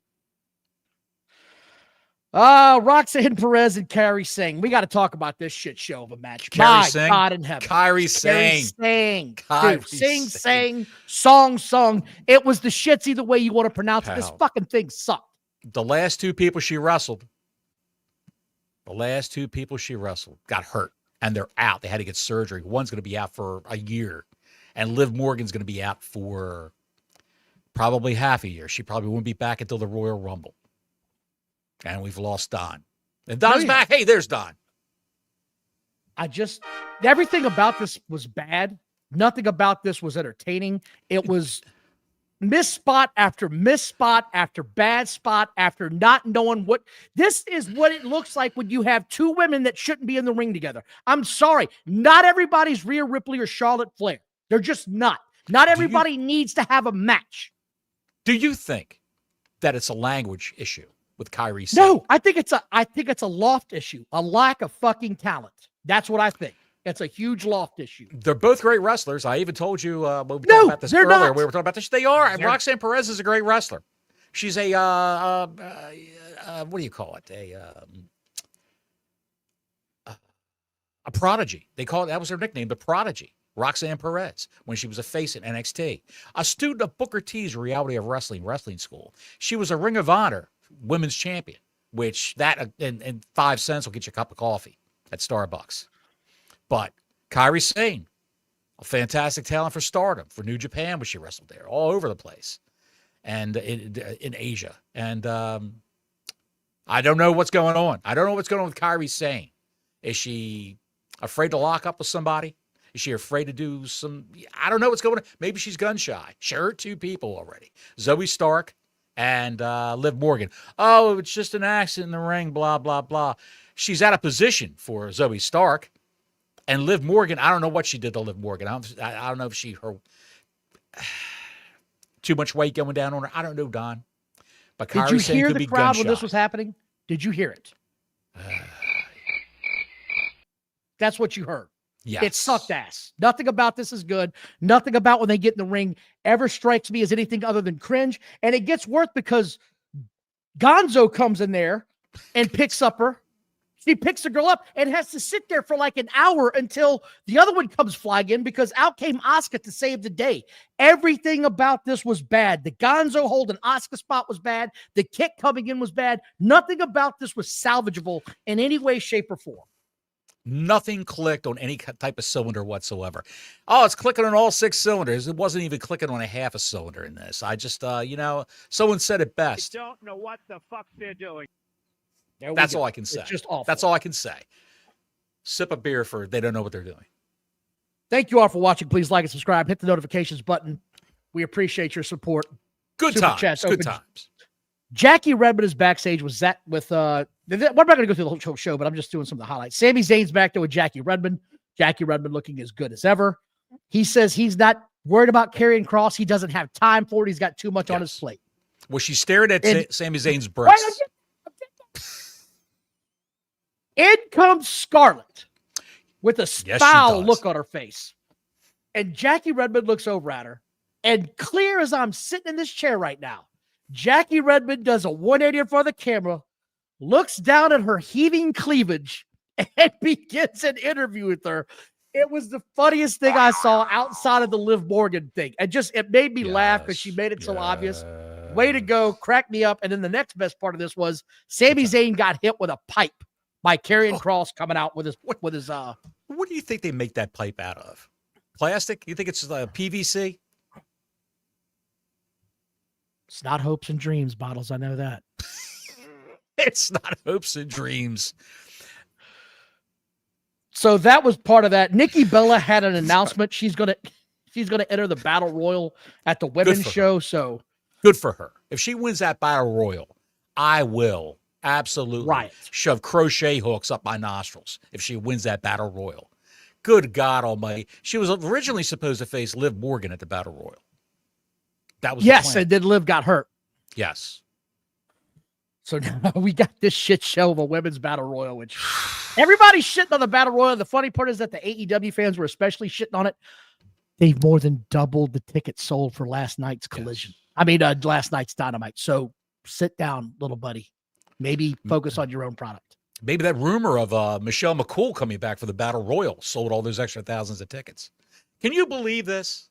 Roxanne Perez and Kyrie Sain. We got to talk about this shit show of a match. Kyrie My Sain? God in heaven. Kyrie Sain. Dude, sing, song. It was the shits either way you want to pronounce it. This fucking thing sucked. The last two people she wrestled got hurt, and they're out. They had to get surgery. One's going to be out for a year, and Liv Morgan's going to be out for probably half a year. She probably won't be back until the Royal Rumble. And we've lost Don. And Don's back. Hey, there's Don. Everything about this was bad. Nothing about this was entertaining. It was miss spot after bad spot after not knowing what. This is what it looks like when you have two women that shouldn't be in the ring together. I'm sorry. Not everybody's Rhea Ripley or Charlotte Flair. They're just not. Not everybody needs to have a match. Do you think that it's a language issue with Kyrie Sain? No, I think it's a loft issue, a lack of fucking talent. That's what I think. It's a huge loft issue. They're both great wrestlers. I even told you when we talked about this earlier. Not. We were talking about this. They are. Roxanne Perez is a great wrestler. She's a what do you call it? A prodigy. They call it, that was her nickname, the Prodigy. Roxanne Perez, when she was a face at NXT. A student of Booker T's Reality of Wrestling School. She was a Ring of Honor women's champion, which that in 5 cents will get you a cup of coffee at Starbucks. But Kyrie Sain, a fantastic talent for Stardom, for New Japan, where she wrestled there, all over the place, and in Asia. And I don't know what's going on. I don't know what's going on with Kyrie Sain. Is she afraid to lock up with somebody? Is she afraid to do some? I don't know what's going on. Maybe she's gun shy. She hurt 2 people already. Zoe Stark and Liv Morgan. Oh, it's just an accident in the ring, blah, blah, blah. She's out of position for Zoe Stark. And Liv Morgan, I don't know what she did to Liv Morgan. I don't know if her too much weight going down on her. I don't know, Don. But Kyrie Sain could be gun shy. Did you hear the crowd when this was happening? Did you hear it? That's what you heard. Yes. It sucked ass. Nothing about this is good. Nothing about when they get in the ring ever strikes me as anything other than cringe. And it gets worse because Gonzo comes in there and picks up her. She picks the girl up and has to sit there for like an hour until the other one comes flying in because out came Asuka to save the day. Everything about this was bad. The Gonzo holding Asuka spot was bad. The kick coming in was bad. Nothing about this was salvageable in any way, shape, or form. Nothing clicked on any type of cylinder whatsoever. Oh, it's clicking on all 6 cylinders. It wasn't even clicking on a half a cylinder in this. I just, someone said it best. I don't know what the fuck they're doing. That's all I can say. It's just awful. That's all I can say. Sip a beer for they don't know what they're doing. Thank you all for watching. Please like and subscribe. Hit the notifications button. We appreciate your support. Good times. Good times. Jackie Redmond is backstage with I'm not going to go through the whole show, but I'm just doing some of the highlights. Sami Zayn's back there with Jackie Redmond. Jackie Redmond looking as good as ever. He says he's not worried about carrying Cross. He doesn't have time for it. He's got too much on his plate. Well, she stared at Sami Zayn's breasts. In comes Scarlett with a foul look on her face. And Jackie Redmond looks over at her. And clear as I'm sitting in this chair right now, Jackie Redmond does a 180 in front of the camera, looks down at her heaving cleavage, and begins an interview with her. It was the funniest thing I saw outside of the Liv Morgan thing. It made me laugh because she made it so obvious. Way to go. Cracked me up. And then the next best part of this was Sami Zayn got hit with a pipe by Karrion Kross coming out with his What do you think they make that pipe out of? Plastic? You think it's PVC? It's not hopes and dreams, Bottles. I know that. It's not hopes and dreams. So that was part of that. Nikki Bella had an announcement. She's gonna enter the Battle Royal at the women's show. Her. So good for her. If she wins that Battle Royal, I will absolutely shove crochet hooks up my nostrils if she wins that Battle Royal. Good God Almighty! She was originally supposed to face Liv Morgan at the Battle Royal. That was and then Liv got hurt. Yes. So now we got this shit show of a women's Battle Royal, which everybody's shitting on the Battle Royal. The funny part is that the AEW fans were especially shitting on it. They've more than doubled the tickets sold for last night's Collision. Yes. I mean, last night's Dynamite. So sit down, little buddy. Maybe focus on your own product. Maybe that rumor of Michelle McCool coming back for the Battle Royal sold all those extra thousands of tickets. Can you believe this?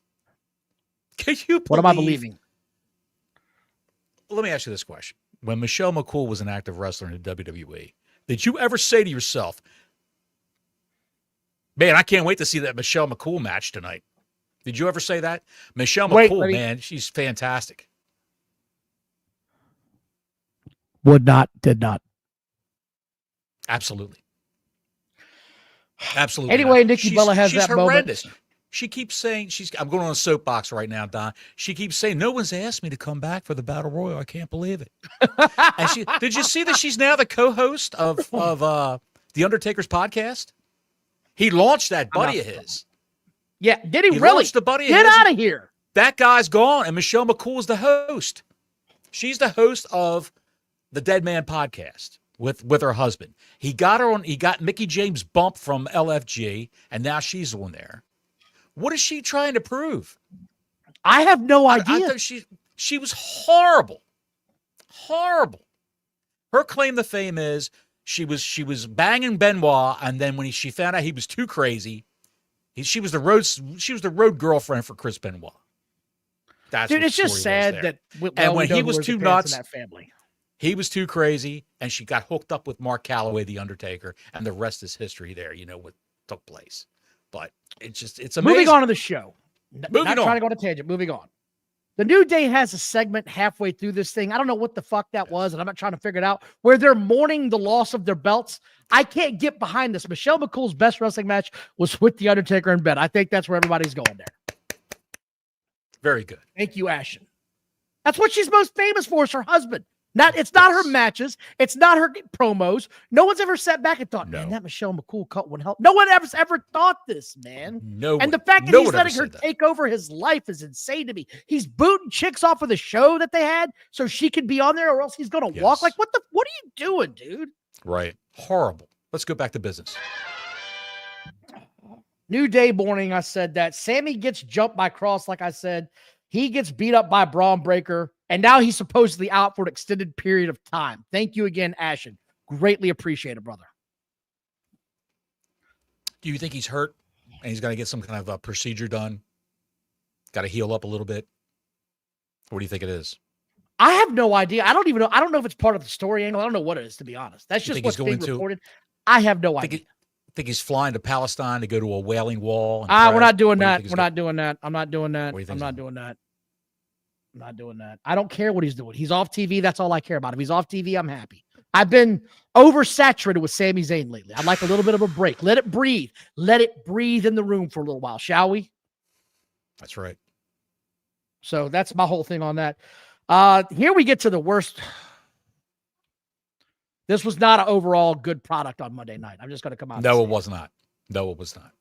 Can you believe? What am I believing? Let me ask you this question. When Michelle McCool was an active wrestler in the WWE, did you ever say to yourself, man, I can't wait to see that Michelle McCool match tonight? Did you ever say that? Michelle McCool, man, she's fantastic. Would not, did not. Absolutely. Absolutely. Anyway, Nikki Bella has that horrendous. moment. She keeps saying I'm going on a soapbox right now, Don. She keeps saying, no one's asked me to come back for the Battle Royal. I can't believe it. And did you see that she's now the co-host of The Undertaker's podcast? He launched that buddy of his. Yeah, did he really? Launched the buddy Get of his. out of here. That guy's gone, and Michelle McCool is the host. She's the host of the Dead Man podcast with her husband. He got Mickey James' bump from LFG, and now she's on there. What is she trying to prove? I have no idea. I thought she was horrible. Horrible. Her claim to fame is she was banging Benoit, and then when she found out he was too crazy, she was the road girlfriend for Chris Benoit. Dude, it's just sad that when he was too nuts, that family. He was too crazy, and she got hooked up with Mark Calloway, the Undertaker, and the rest is history. There, you know what took place. But it's amazing. Moving on to the show. Not trying to go on a tangent. Moving on. The New Day has a segment halfway through this thing. I don't know what the fuck that was, and I'm not trying to figure it out, where they're mourning the loss of their belts. I can't get behind this. Michelle McCool's best wrestling match was with The Undertaker in bed. I think that's where everybody's going there. Very good. Thank you, Ashen. That's what she's most famous for, is her husband. It's not her matches. It's not her promos. No one's ever sat back and thought, man, that Michelle McCool cut would help. No one ever thought this, man. And the fact that he's letting her take over his life is insane to me. He's booting chicks off of the show that they had so she could be on there, or else he's going to walk. Like, what are you doing, dude? Right. Horrible. Let's go back to business. New Day morning, I said that. Sammy gets jumped by Cross, like I said. He gets beat up by Braun Breaker, and now he's supposedly out for an extended period of time. Thank you again, Ashen. Greatly appreciate it, brother. Do you think he's hurt and he's going to get some kind of a procedure done? Got to heal up a little bit? What do you think it is? I have no idea. I don't even know. I don't know if it's part of the story angle. I don't know what it is, to be honest. That's just what's being reported. I have no idea. Think he's flying to Palestine to go to a wailing wall? We're not doing that. We're not doing that. I'm not doing that. I'm not doing that. I'm not doing that. I don't care what he's doing. He's off TV. That's all I care about. If he's off TV, I'm happy. I've been oversaturated with Sami Zayn lately. I'd like a little bit of a break. Let it breathe. Let it breathe in the room for a little while, shall we? That's right. So that's my whole thing on that. Here we get to the worst. This was not an overall good product on Monday night. I'm just going to come out. No, it was not. No, it was not.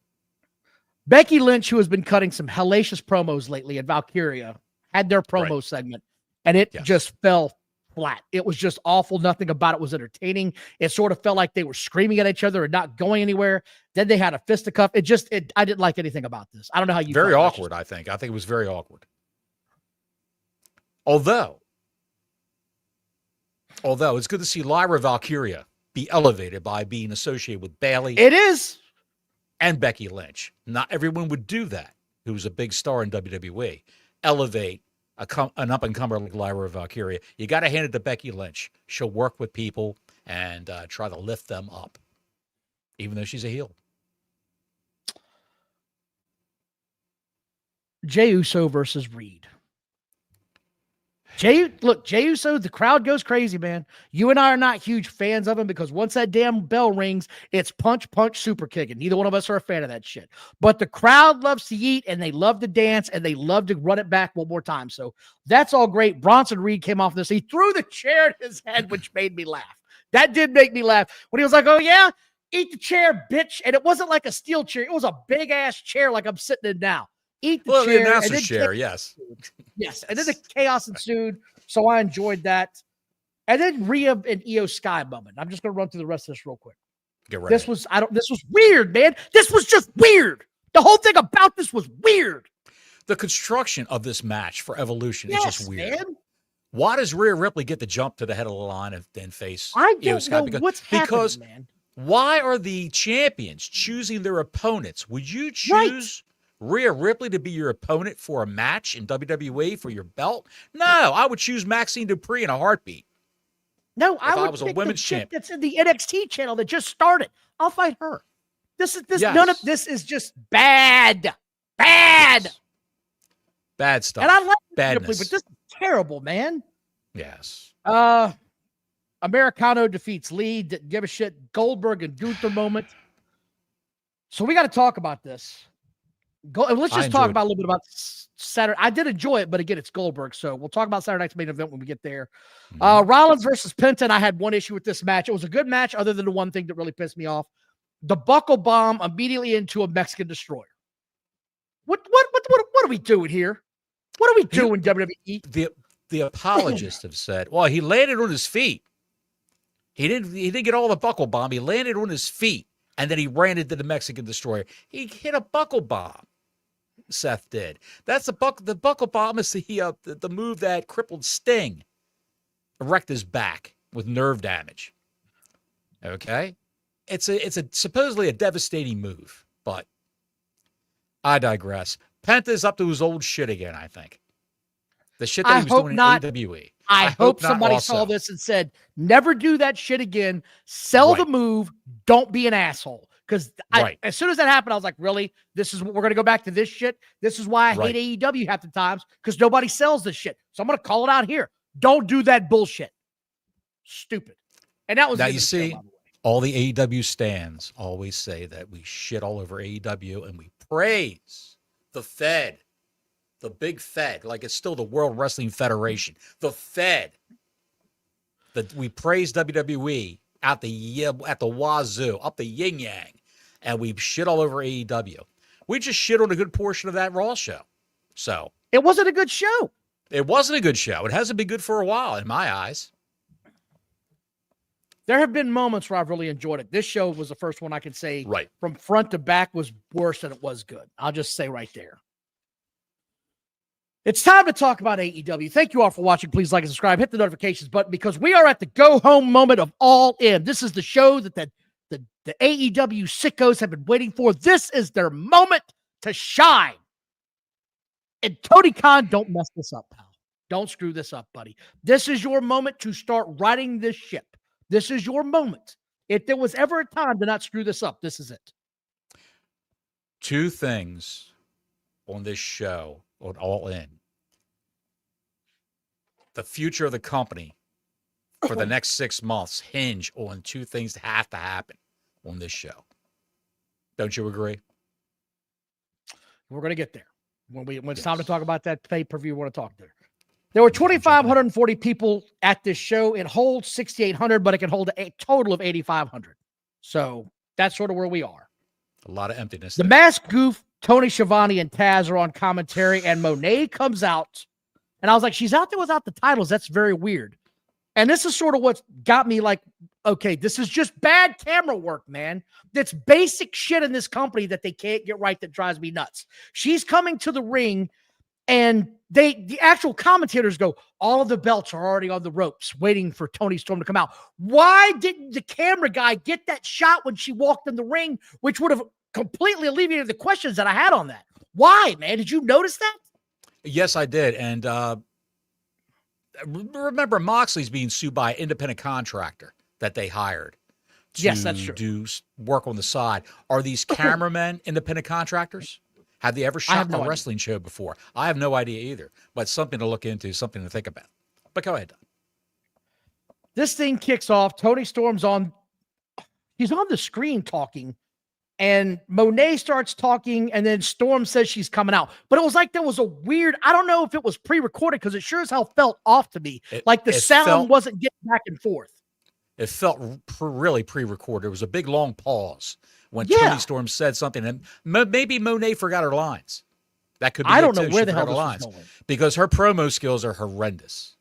Becky Lynch, who has been cutting some hellacious promos lately at Valkyria, had their promo segment, and it just fell flat. It was just awful. Nothing about it was entertaining. It sort of felt like they were screaming at each other and not going anywhere. Then they had a fisticuff. I didn't like anything about this. I don't know how you Very awkward, I think. I think it was very awkward. Although it's good to see Lyra Valkyria be elevated by being associated with Bayley. It is. And Becky Lynch. Not everyone would do that, who was a big star in WWE. Elevate an up-and-comer like Lyra Valkyria. You got to hand it to Becky Lynch. She'll work with people and try to lift them up, even though she's a heel. Jey Uso versus Reed. Jey Uso, the crowd goes crazy, man. You and I are not huge fans of him because once that damn bell rings, it's punch, super kick. And neither one of us are a fan of that shit. But the crowd loves to eat and they love to dance and they love to run it back one more time. So that's all great. Bronson Reed came off this. He threw the chair at his head, which made me laugh. That did make me laugh when he was like, "Oh yeah, eat the chair, bitch." And it wasn't like a steel chair. It was a big ass chair like I'm sitting in now. Eat the chair. The announcer's chair, yes. Yes. And then the chaos ensued. So I enjoyed that. And then Rhea and Io Sky moment. I'm just going to run through the rest of this real quick. Get ready. This was weird, man. This was just weird. The whole thing about this was weird. The construction of this match for Evolution is just weird. Man. Why does Rhea Ripley get the jump to the head of the line and then face I Io don't Sky? know what's happening, man. Why are the champions choosing their opponents? Would you choose Rhea Ripley to be your opponent for a match in WWE for your belt? No, I would choose Maxine Dupree in a heartbeat. No, I was a pick women's the chick champ. that's in the NXT channel that just started. I'll fight her. Yes. None of this is just bad. Bad Stuff. And I like badness, Ripley, but this is terrible, man. Yes. Americano defeats Lee. Didn't give a shit. Goldberg and Gunther moment. So we got to talk about this. Let's just talk about a little bit about Saturday. I did enjoy it, but again, it's Goldberg. So we'll talk about Saturday night's main event when we get there. Rollins versus Penta. I had one issue with this match. It was a good match, other than the one thing that really pissed me off: the buckle bomb immediately into a Mexican destroyer. What are we doing here? What are we doing, WWE? The apologists have said, well, he landed on his feet. He didn't get all the buckle bomb. He landed on his feet, and then he ran into the Mexican destroyer. He hit a buckle bomb. Seth did. That's the buckle bomb is the move that crippled Sting, wrecked his back with nerve damage. Okay, it's a supposedly a devastating move, but I digress. Penta's up to his old shit again, I think. The shit that he was doing in AEW. I hope somebody saw this and said, never do that shit again. Sell the move. Don't be an asshole. Because as soon as that happened, I was like, really? This is what we're going to go back to this shit? This is why I hate AEW half the times, because nobody sells this shit. So I'm going to call it out here. Don't do that bullshit. Stupid. And that was now you see, all the AEW stands always say that we shit all over AEW and we praise the Fed, the big Fed, like it's still the World Wrestling Federation, the Fed. That we praise WWE at the wazoo, up the yin yang, and we shit all over AEW. We just shit on a good portion of that Raw show. So it wasn't a good show. It wasn't a good show. It hasn't been good for a while, in my eyes. There have been moments where I've really enjoyed it. This show was the first one I can say from front to back was worse than it was good. I'll just say right there. It's time to talk about AEW. Thank you all for watching. Please like and subscribe. Hit the notifications button because we are at the go-home moment of All In. This is the show that the AEW sickos have been waiting for. This is their moment to shine. And Tony Khan, don't mess this up, pal. Don't screw this up, buddy. This is your moment to start riding this ship. This is your moment. If there was ever a time to not screw this up, this is it. Two things on this show, on All In. The future of the company for the next 6 months hinge on two things that have to happen on this show. Don't you agree? We're going to get there. When it's time to talk about that pay-per-view, we're going to talk there. There were 2,540 people at this show. It holds 6,800, but it can hold a total of 8,500. So that's sort of where we are. A lot of emptiness. The Masked Goof, Tony Schiavone, and Taz are on commentary, and Monet comes out. And I was like, she's out there without the titles. That's very weird. And this is sort of what got me like, okay, this is just bad camera work, man. That's basic shit in this company that they can't get right that drives me nuts. She's coming to the ring, and the actual commentators go, all of the belts are already on the ropes waiting for Tony Storm to come out. Why didn't the camera guy get that shot when she walked in the ring, which would have completely alleviated the questions that I had on that? Why, man? Did you notice that? Yes, I did. And remember, Moxley's being sued by an independent contractor that they hired to do work on the side. Are these cameramen independent contractors? Have they ever shot a wrestling show before? I have no idea either, but something to look into, something to think about. But go ahead. This thing kicks off. Tony Storm's he's on the screen talking, and Moné starts talking, and then Storm says she's coming out. But it was like there was a weird, I don't know if it was pre-recorded, because it sure as hell felt off to me. Like the sound wasn't getting back and forth. It felt really pre-recorded. There was a big, long pause when Tony Storm said something, and maybe Moné forgot her lines. That could be I don't know where the hell this lines was going. because her promo skills are horrendous.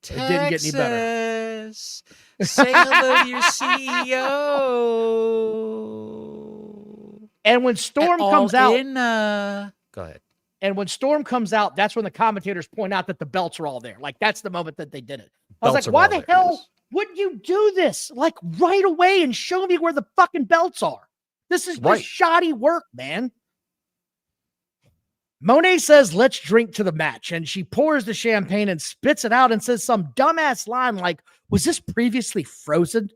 It didn't get any better. Say hello to your CEO. And when Storm comes out, go ahead. And when Storm comes out, that's when the commentators point out that the belts are all there. Like, that's the moment that they did it. I was like, why the hell wouldn't you do this? Like, right away and show me where the fucking belts are. This is just shoddy work, man. Moné says, let's drink to the match. And she pours the champagne and spits it out and says some dumbass line like, was this previously frozen?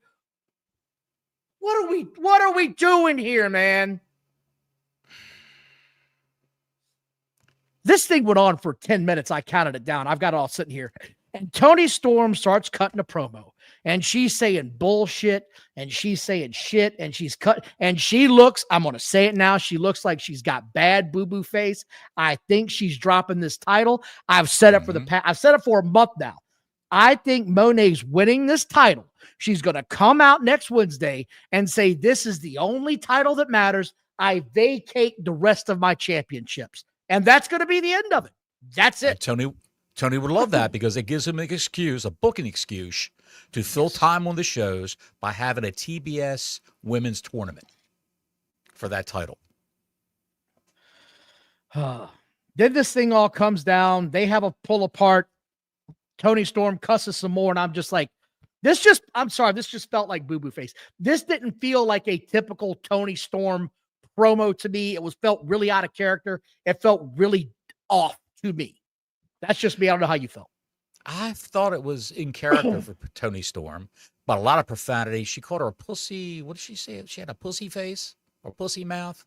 What are we doing here, man? This thing went on for 10 minutes. I counted it down. I've got it all sitting here. And Tony Storm starts cutting a promo. And she's saying bullshit. And she's saying shit. And she's and she looks, I'm going to say it now, she looks like she's got bad boo-boo face. I think she's dropping this title. I've said it I've said it for a month now. I think Moné's winning this title. She's going to come out next Wednesday and say, this is the only title that matters. I vacate the rest of my championships. And that's going to be the end of it. That's it. And Tony would love that because it gives him an excuse, a booking excuse, to fill time on the shows by having a TBS women's tournament for that title. Then this thing all comes down. They have a pull apart. Tony Storm cusses some more, and I'm just like, this just felt like boo-boo face. This didn't feel like a typical Tony Storm promo to me. It felt really out of character. It felt really off to me. That's just me. I don't know how you felt. I thought it was in character for Tony Storm, but a lot of profanity. She called her a pussy. What did she say? She had a pussy face or pussy mouth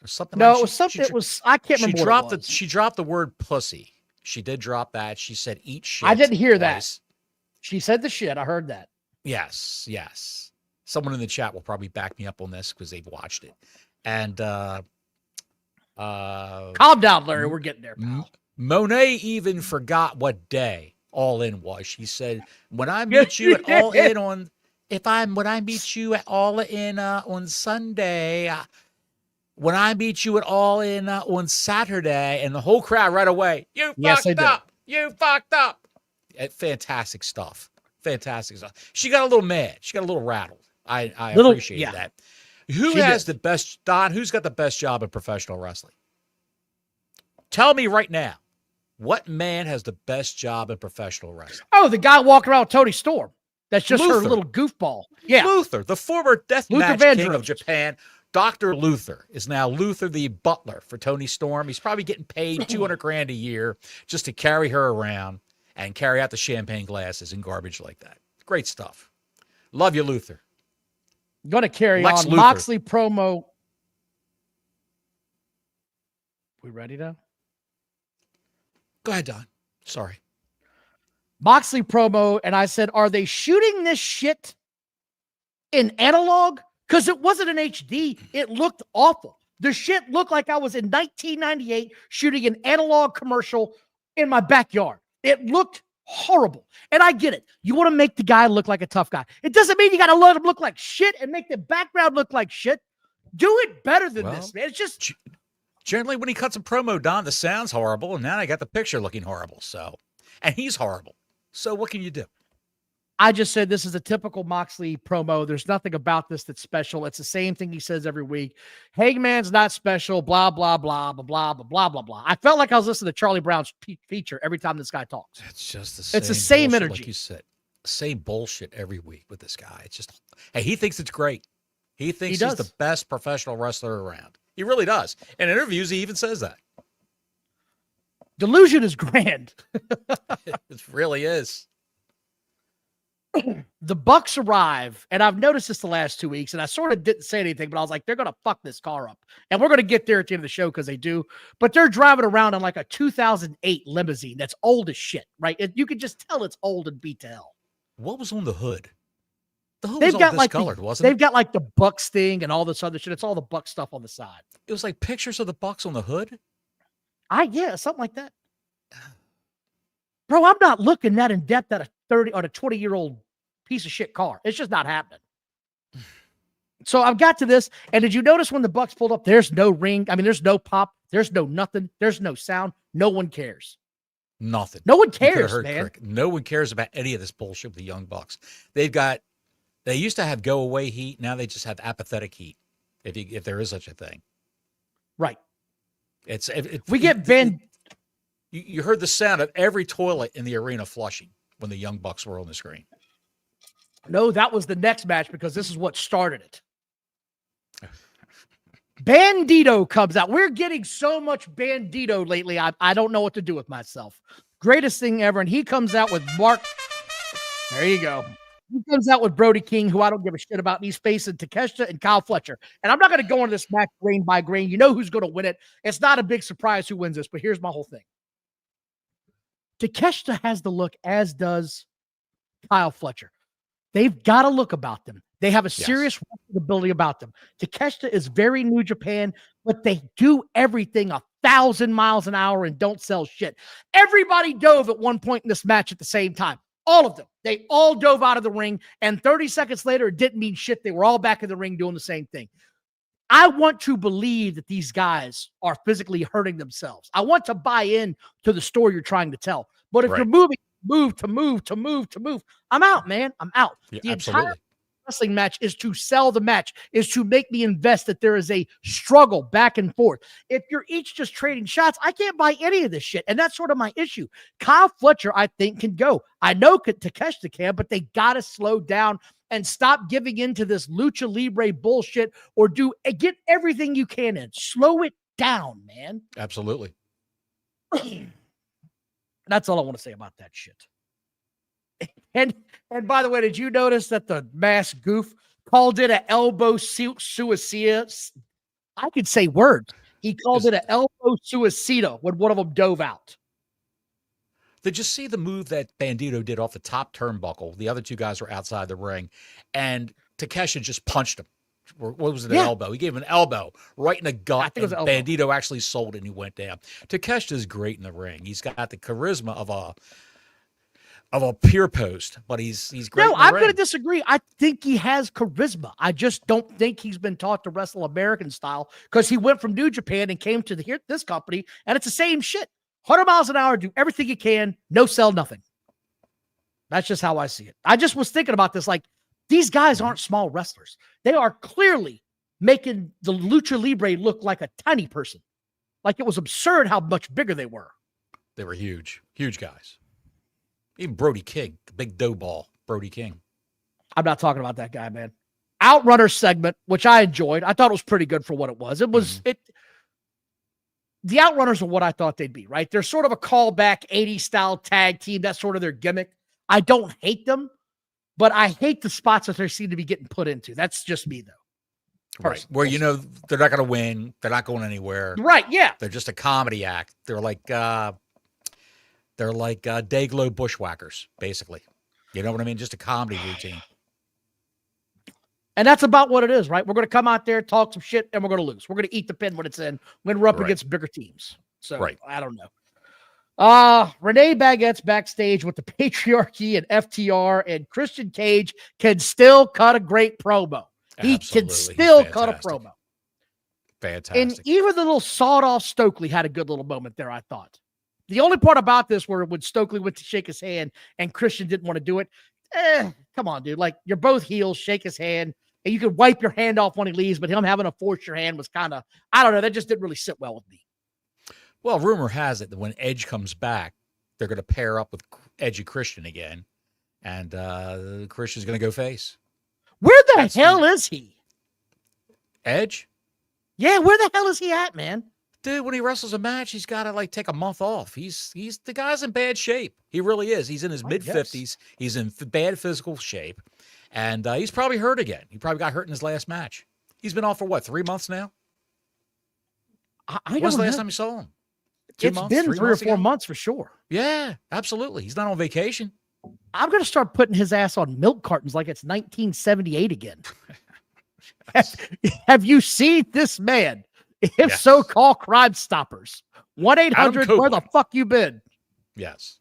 or something. No, it was something. I can't remember. She dropped the word pussy. She did drop that. She said eat shit. I didn't hear that. She said the shit. I heard that. Yes. Someone in the chat will probably back me up on this because they've watched it. And calm down, Larry. We're getting there, pal. Moné even forgot what day All In was. She said, "When I meet you at All In on Sunday, when I meet you at All In on Saturday," and the whole crowd right away, you fucked up. Fantastic stuff. She got a little mad. She got a little rattled. I appreciate that. Who's got the best job in professional wrestling? Tell me right now, what man has the best job in professional wrestling? Oh, the guy walking around with Tony Storm. That's just her little goofball. Yeah. Luther, the former deathmatch king of Japan. Dr. Luther is now Luther the butler for Tony Storm. He's probably getting paid $200,000 a year just to carry her around and carry out the champagne glasses and garbage like that. Great stuff. Love you, Luther. Going to carry Lex on. Luther. Moxley promo. We ready now? Go ahead, Don. Sorry. Moxley promo, and I said, are they shooting this shit in analog? Because it wasn't in HD. It looked awful. The shit looked like I was in 1998 shooting an analog commercial in my backyard. It looked horrible. And I get it. You want to make the guy look like a tough guy. It doesn't mean you got to let him look like shit and make the background look like shit. Do it better than this, man. It's just... Generally, when he cuts a promo, Don, the sound's horrible, and now I got the picture looking horrible. And he's horrible. So what can you do? I just said this is a typical Moxley promo. There's nothing about this that's special. It's the same thing he says every week. Hangman's not special, blah, blah, blah, blah, blah, blah, blah, blah, blah. I felt like I was listening to Charlie Brown's feature every time this guy talks. It's just the same. It's the same bullshit, energy. Like you said. Same bullshit every week with this guy. It's just, hey, he thinks it's great. He thinks he's the best professional wrestler around. He really does. In interviews, he even says that. Delusion is grand. It really is. the Bucks arrive, and I've noticed this the last 2 weeks, and I sort of didn't say anything, but I was like, they're going to fuck this car up. And we're going to get there at the end of the show because they do. But they're driving around in like a 2008 limousine that's old as shit, right? You can just tell it's old and beat to hell. What was on the hood? The hood They've was got all like discolored, wasn't they've it? got like the Bucks thing and all this other shit. It's all the Bucks stuff on the side. It was like pictures of the Bucks on the hood. Yeah, something like that. Bro, I'm not looking that in depth at a 20-year-old piece of shit car. It's just not happening. So I've got to this, and did you notice when the Bucks pulled up, there's no ring? I mean, there's no pop, there's no nothing, there's no sound. No one cares. Nothing. No one You coulda cares, heard man. cricket. No one cares about any of this bullshit with the Young Bucks. They used to have go away heat. Now they just have apathetic heat. If there is such a thing. Right. We get Ben. You heard the sound of every toilet in the arena flushing when the Young Bucks were on the screen. No, that was the next match because this is what started it. Bandito comes out. We're getting so much Bandito lately. I don't know what to do with myself. Greatest thing ever. And he comes out with Mark. There you go. He comes out with Brody King, who I don't give a shit about. And he's facing Takeshita and Kyle Fletcher. And I'm not going to go into this match grain by grain. You know who's going to win it. It's not a big surprise who wins this, but here's my whole thing. Takeshita has the look, as does Kyle Fletcher. They've got a look about them. They have a serious ability about them. Takeshita is very New Japan, but they do everything 1,000 miles an hour and don't sell shit. Everybody dove at one point in this match at the same time. All of them. They all dove out of the ring, and 30 seconds later, it didn't mean shit. They were all back in the ring doing the same thing. I want to believe that these guys are physically hurting themselves. I want to buy in to the story you're trying to tell. But if you're move, I'm out, man. I'm out. Yeah, the absolutely. entire wrestling match is to sell the match, is to make me invest that there is a struggle back and forth. If you're each just trading shots, I can't buy any of this shit. And that's sort of my issue. Kyle Fletcher, I think, can go. I know Takeshita can, but they got to slow down and stop giving into this lucha libre bullshit, or get everything you can in. Slow it down, man. Absolutely. That's all I want to say about that shit. And by the way, did you notice that the masked goof called it an elbow suicide? I could say words. He called it an elbow suicida when one of them dove out. Did you see the move that Bandito did off the top turnbuckle? The other two guys were outside the ring, and Takeshita just punched him. What was it? An elbow. He gave him an elbow right in the gut. I think it was an Bandito actually sold it, and he went down. Takeshita's great in the ring. He's got the charisma of a pier post, but he's great. No, I'm going to disagree. I think he has charisma. I just don't think he's been taught to wrestle American style, because he went from New Japan and came to this company, and it's the same shit. 100 miles an hour, do everything you can, no sell, nothing. That's just how I see it. I just was thinking about this, like, these guys aren't small wrestlers. They are clearly making the Lucha Libre look like a tiny person. Like, it was absurd how much bigger they were. They were huge, huge guys. Even Brody King, the big dough ball, Brody King. I'm not talking about that guy, man. Outrunner segment, which I enjoyed. I thought it was pretty good for what it was. It was the Outrunners are what I thought they'd be, right? They're sort of a callback 80s style tag team. That's sort of their gimmick. I don't hate them, but I hate the spots that they seem to be getting put into. That's just me, though. Right. Where, you know, they're not going to win. They're not going anywhere. Right. Yeah. They're just a comedy act. They're like Dayglow bushwhackers, basically. You know what I mean? Just a comedy routine. And that's about what it is, right? We're going to come out there, talk some shit, and we're going to lose. We're going to eat the pin when it's in, when we're up against bigger teams. So, I don't know. Renee Baguette's backstage with the Patriarchy and FTR, and Christian Cage can still cut a great promo. He can still cut a promo. Fantastic. And even the little sawed-off Stokely had a good little moment there, I thought. The only part about this where when Stokely went to shake his hand and Christian didn't want to do it, come on, dude. Like, you're both heels, shake his hand, and you could wipe your hand off when he leaves, but him having to force your hand was kind of, I don't know, that just didn't really sit well with me. Well, rumor has it that when Edge comes back, they're going to pair up with Edge and Christian again, and Christian's going to go face. Where the hell is he? Edge? Yeah, where the hell is he at, man? dude, when he wrestles a match, he's got to like take a month off. He's the guy's in bad shape. He really is. He's in his mid-50s. He's in bad physical shape, and he's probably hurt again. He probably got hurt in his last match. He's been off for what, 3 months now? When's the last time you saw him? It's been 3 or 4 months for sure. Yeah, absolutely. He's not on vacation. I'm going to start putting his ass on milk cartons like it's 1978 again. Have you seen this man? If so, call Crime Stoppers. 1-800, where the fuck you been? Yes.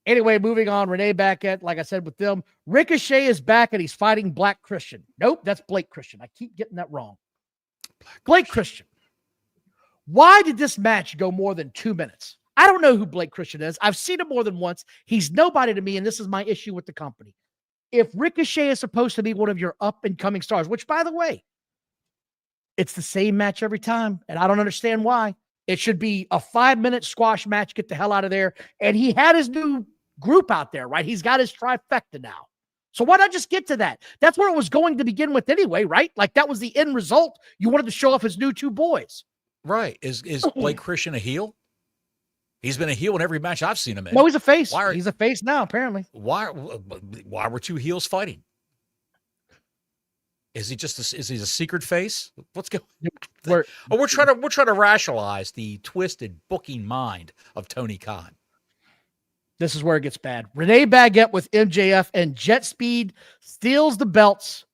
Anyway, moving on. Renee back at, like I said, with them. Ricochet is back and he's fighting Black Christian. Nope, that's Blake Christian. I keep getting that wrong. Blake Christian. Why did this match go more than 2 minutes? I don't know who Blake Christian is. I've seen him more than once. He's nobody to me, and this is my issue with the company. If Ricochet is supposed to be one of your up-and-coming stars, which, by the way, it's the same match every time, and I don't understand why. It should be a 5-minute squash match, get the hell out of there. And he had his new group out there, right? He's got his trifecta now. So why not just get to that? That's where it was going to begin with anyway, right? Like that was the end result. You wanted to show off his new 2 boys. Right. Is Blake Christian a heel? He's been a heel in every match I've seen him in. No, he's a face. He's a face now, apparently. Why were 2 heels fighting? Is he is he a secret face? What's going on? We're trying to rationalize the twisted booking mind of Tony Khan. This is where it gets bad. Renee Baguette with MJF and Jet Speed steals the belts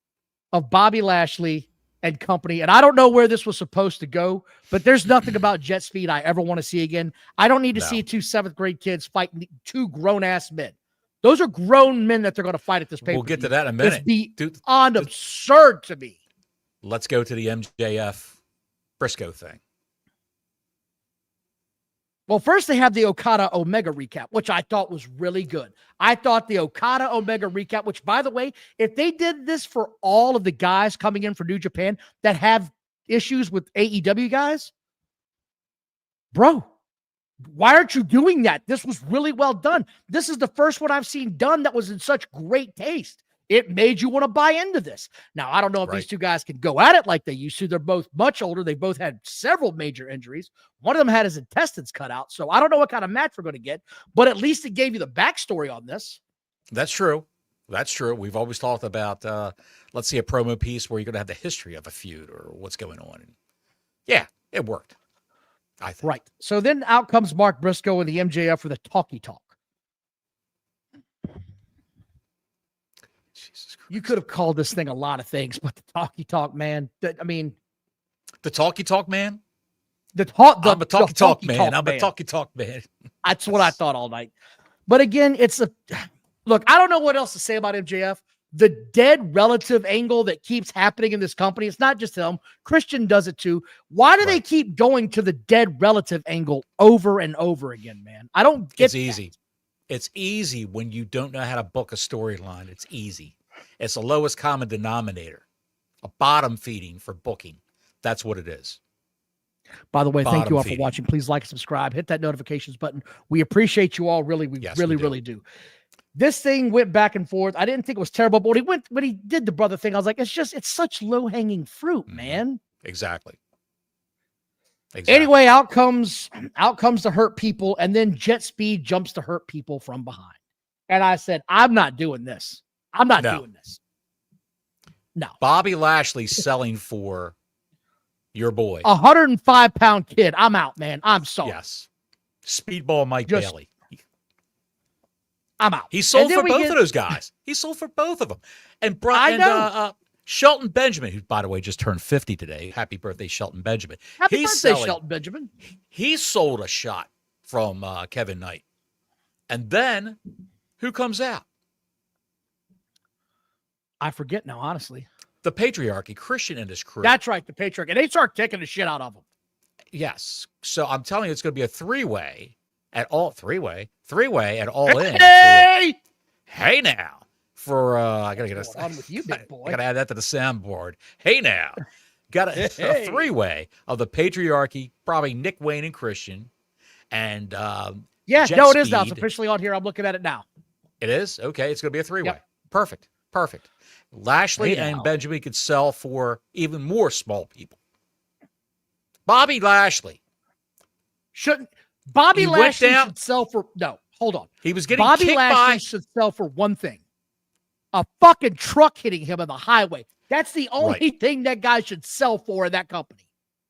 of Bobby Lashley and company. And I don't know where this was supposed to go, but there's nothing about Jet Speed I ever want to see again. I don't need to see 2 7th-grade kids fighting 2 grown-ass men. Those are grown men that they're going to fight at this pay-per-view. We'll get to that in a minute. It's beyond absurd to me. Let's go to the MJF Briscoe thing. Well, first they have the Okada Omega recap, which I thought was really good. I thought the Okada Omega recap, which, by the way, if they did this for all of the guys coming in for New Japan that have issues with AEW guys, bro, why aren't you doing that? This was really well done. This is the first one I've seen done that was in such great taste. It made you want to buy into this. Now, I don't know if these 2 guys can go at it like they used to. They're both much older. They both had several major injuries. One of them had his intestines cut out. So I don't know what kind of match we're going to get, but at least it gave you the backstory on this. That's true. That's true. We've always talked about, let's see, a promo piece where you're going to have the history of a feud or what's going on. And yeah, it worked. I think. Right. So then out comes Mark Briscoe and the MJF for the talkie talk. Jesus Christ. You could have called this thing a lot of things, but the talkie talk, man. The talkie talk man. I'm a talkie talk man. I'm a talkie talk man. That's what I thought all night. But again, look. I don't know what else to say about MJF. The dead relative angle that keeps happening in this company. It's not just him. Christian does it too. Why do they keep going to the dead relative angle over and over again, man? I don't get It's easy. It's easy when you don't know how to book a storyline. It's easy. It's the lowest common denominator, a bottom feeding for booking. That's what it is. By the way, thank you all for watching. Please like and subscribe. Hit that notifications button. We appreciate you all. Really, we really do. This thing went back and forth. I didn't think it was terrible, but when he did the brother thing, I was like, it's such low-hanging fruit, man. Exactly. Anyway, out comes the Hurt People, and then Jet Speed jumps to Hurt People from behind. And I said, I'm not doing this. I'm not doing this. No. Bobby Lashley selling for your boy. 105-pound kid. I'm out, man. I'm sorry. Yes. Speedball Mike Bailey. I'm out. He sold for both of those guys. He sold for both of them. And Shelton Benjamin, who, by the way, just turned 50 today. Happy birthday, Shelton Benjamin. Happy birthday, Shelton Benjamin. He sold a shot from Kevin Knight. And then, who comes out? I forget now, honestly. The Patriarchy, Christian and his crew. That's right, the Patriarchy. And they start kicking the shit out of them. Yes. So I'm telling you, it's going to be a three-way at All In. Hey now. I gotta get on with you, big boy. I gotta add that to the soundboard. Hey now. Got a three-way of the Patriarchy, probably Nick Wayne and Christian. And Jet it is now. It's officially on here. I'm looking at it now. It is? Okay, it's gonna be a three-way. Yep. Perfect. Lashley and Benjamin could sell for even more small people. Bobby Lashley. Bobby He went Lashley down- should sell for no, hold on. He was getting Bobby kicked Lashley by. should sell for one thing. A fucking truck hitting him on the highway. That's the only thing that guy should sell for in that company.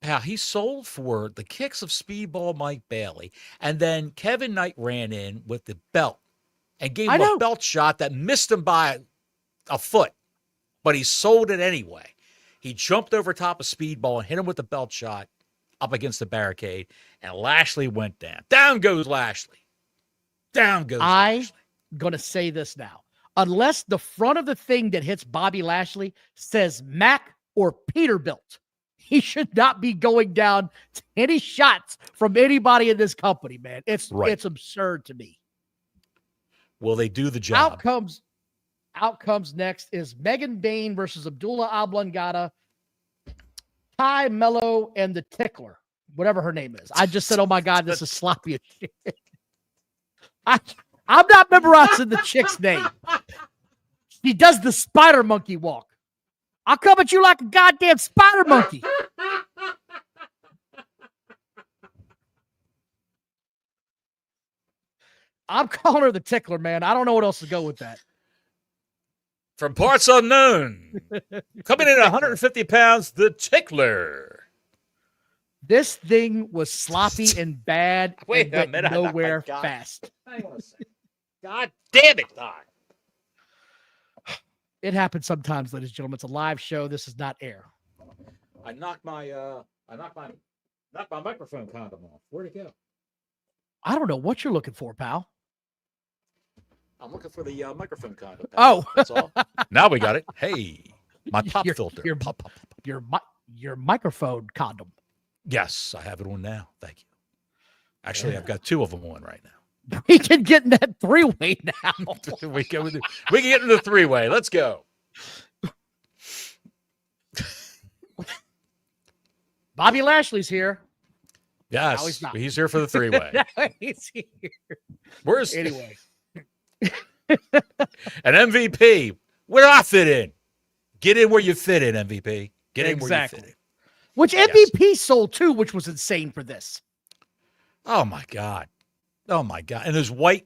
Yeah, he sold for the kicks of Speedball Mike Bailey. And then Kevin Knight ran in with the belt and gave him a belt shot that missed him by a foot. But he sold it anyway. He jumped over top of Speedball and hit him with the belt shot up against the barricade. And Lashley went down. Down goes Lashley. Down goes Lashley. I'm going to say this now. Unless the front of the thing that hits Bobby Lashley says Mac or Peterbilt, he should not be going down to any shots from anybody in this company, man. It's absurd to me. Will they do the job? Outcomes next is Megan Bain versus Abdullah Oblongata, Ty Mello, and the Tickler, whatever her name is. I just said, oh my God, this is sloppy as shit. I'm not memorizing the chick's name. She does the spider monkey walk. I'll come at you like a goddamn spider monkey. I'm calling her the Tickler, man. I don't know what else to go with that. From parts unknown, coming in at 150 pounds, the Tickler. This thing was sloppy and bad. Wait and a minute. Nowhere fast. Hang on a second. God damn it, Doc. It happens sometimes, ladies and gentlemen. It's a live show. This is not air. I knocked my microphone condom off. Where'd it go? I don't know what you're looking for, pal. I'm looking for the microphone condom. Oh, That's all. Now we got it. Hey, my pop filter. Your microphone condom. Yes, I have it on now. Thank you. Actually, I've got two of them on right now. We can get in that three-way now. we can get into the three-way. Let's go. Bobby Lashley's here. Yes, no, he's not. He's here for the three-way. He's here. Where's anyway? An MVP? Where do I fit in? Get in where you fit in, MVP. Get in where you fit in. Which MVP sold too, which was insane for this. Oh my God. And those white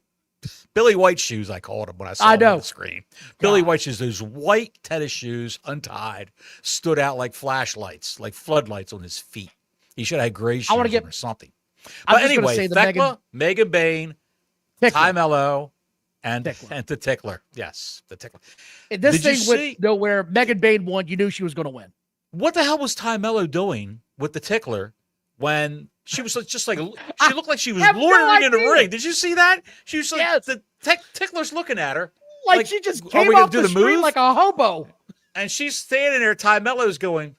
Billy White shoes, I called them when I saw them on the screen. Billy White shoes, those white tennis shoes, untied, stood out like flashlights, like floodlights on his feet. He should have had gray shoes or something. But anyway, Thekla, Megan Bain, Ty Mello, and the Tickler. Yes, the Tickler. This thing went nowhere. Megan Bain won. You knew she was going to win. What the hell was Ty Mello doing with the Tickler when she was just like, she looked like she was loitering in the ring? Did you see that? She was like, the Tickler's looking at her. Like she just came off the street like a hobo. And she's standing there. Ty Mello's going,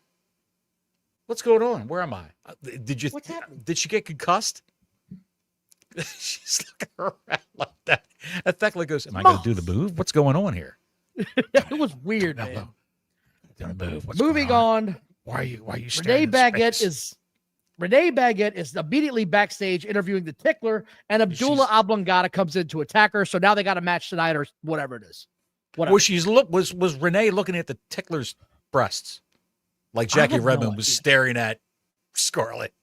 what's going on? Where am I? Did she get concussed? She's looking around like that. And Thekla goes, am I going to do the move? What's going on here? It was weird, man. Moving on. Why are you staring Renee Baguette is immediately backstage interviewing the Tickler, and Abdullah Oblongata comes in to attack her. So now they got a match tonight or whatever it is. Was Renee looking at the Tickler's breasts like Jackie Redmond was staring at Scarlett?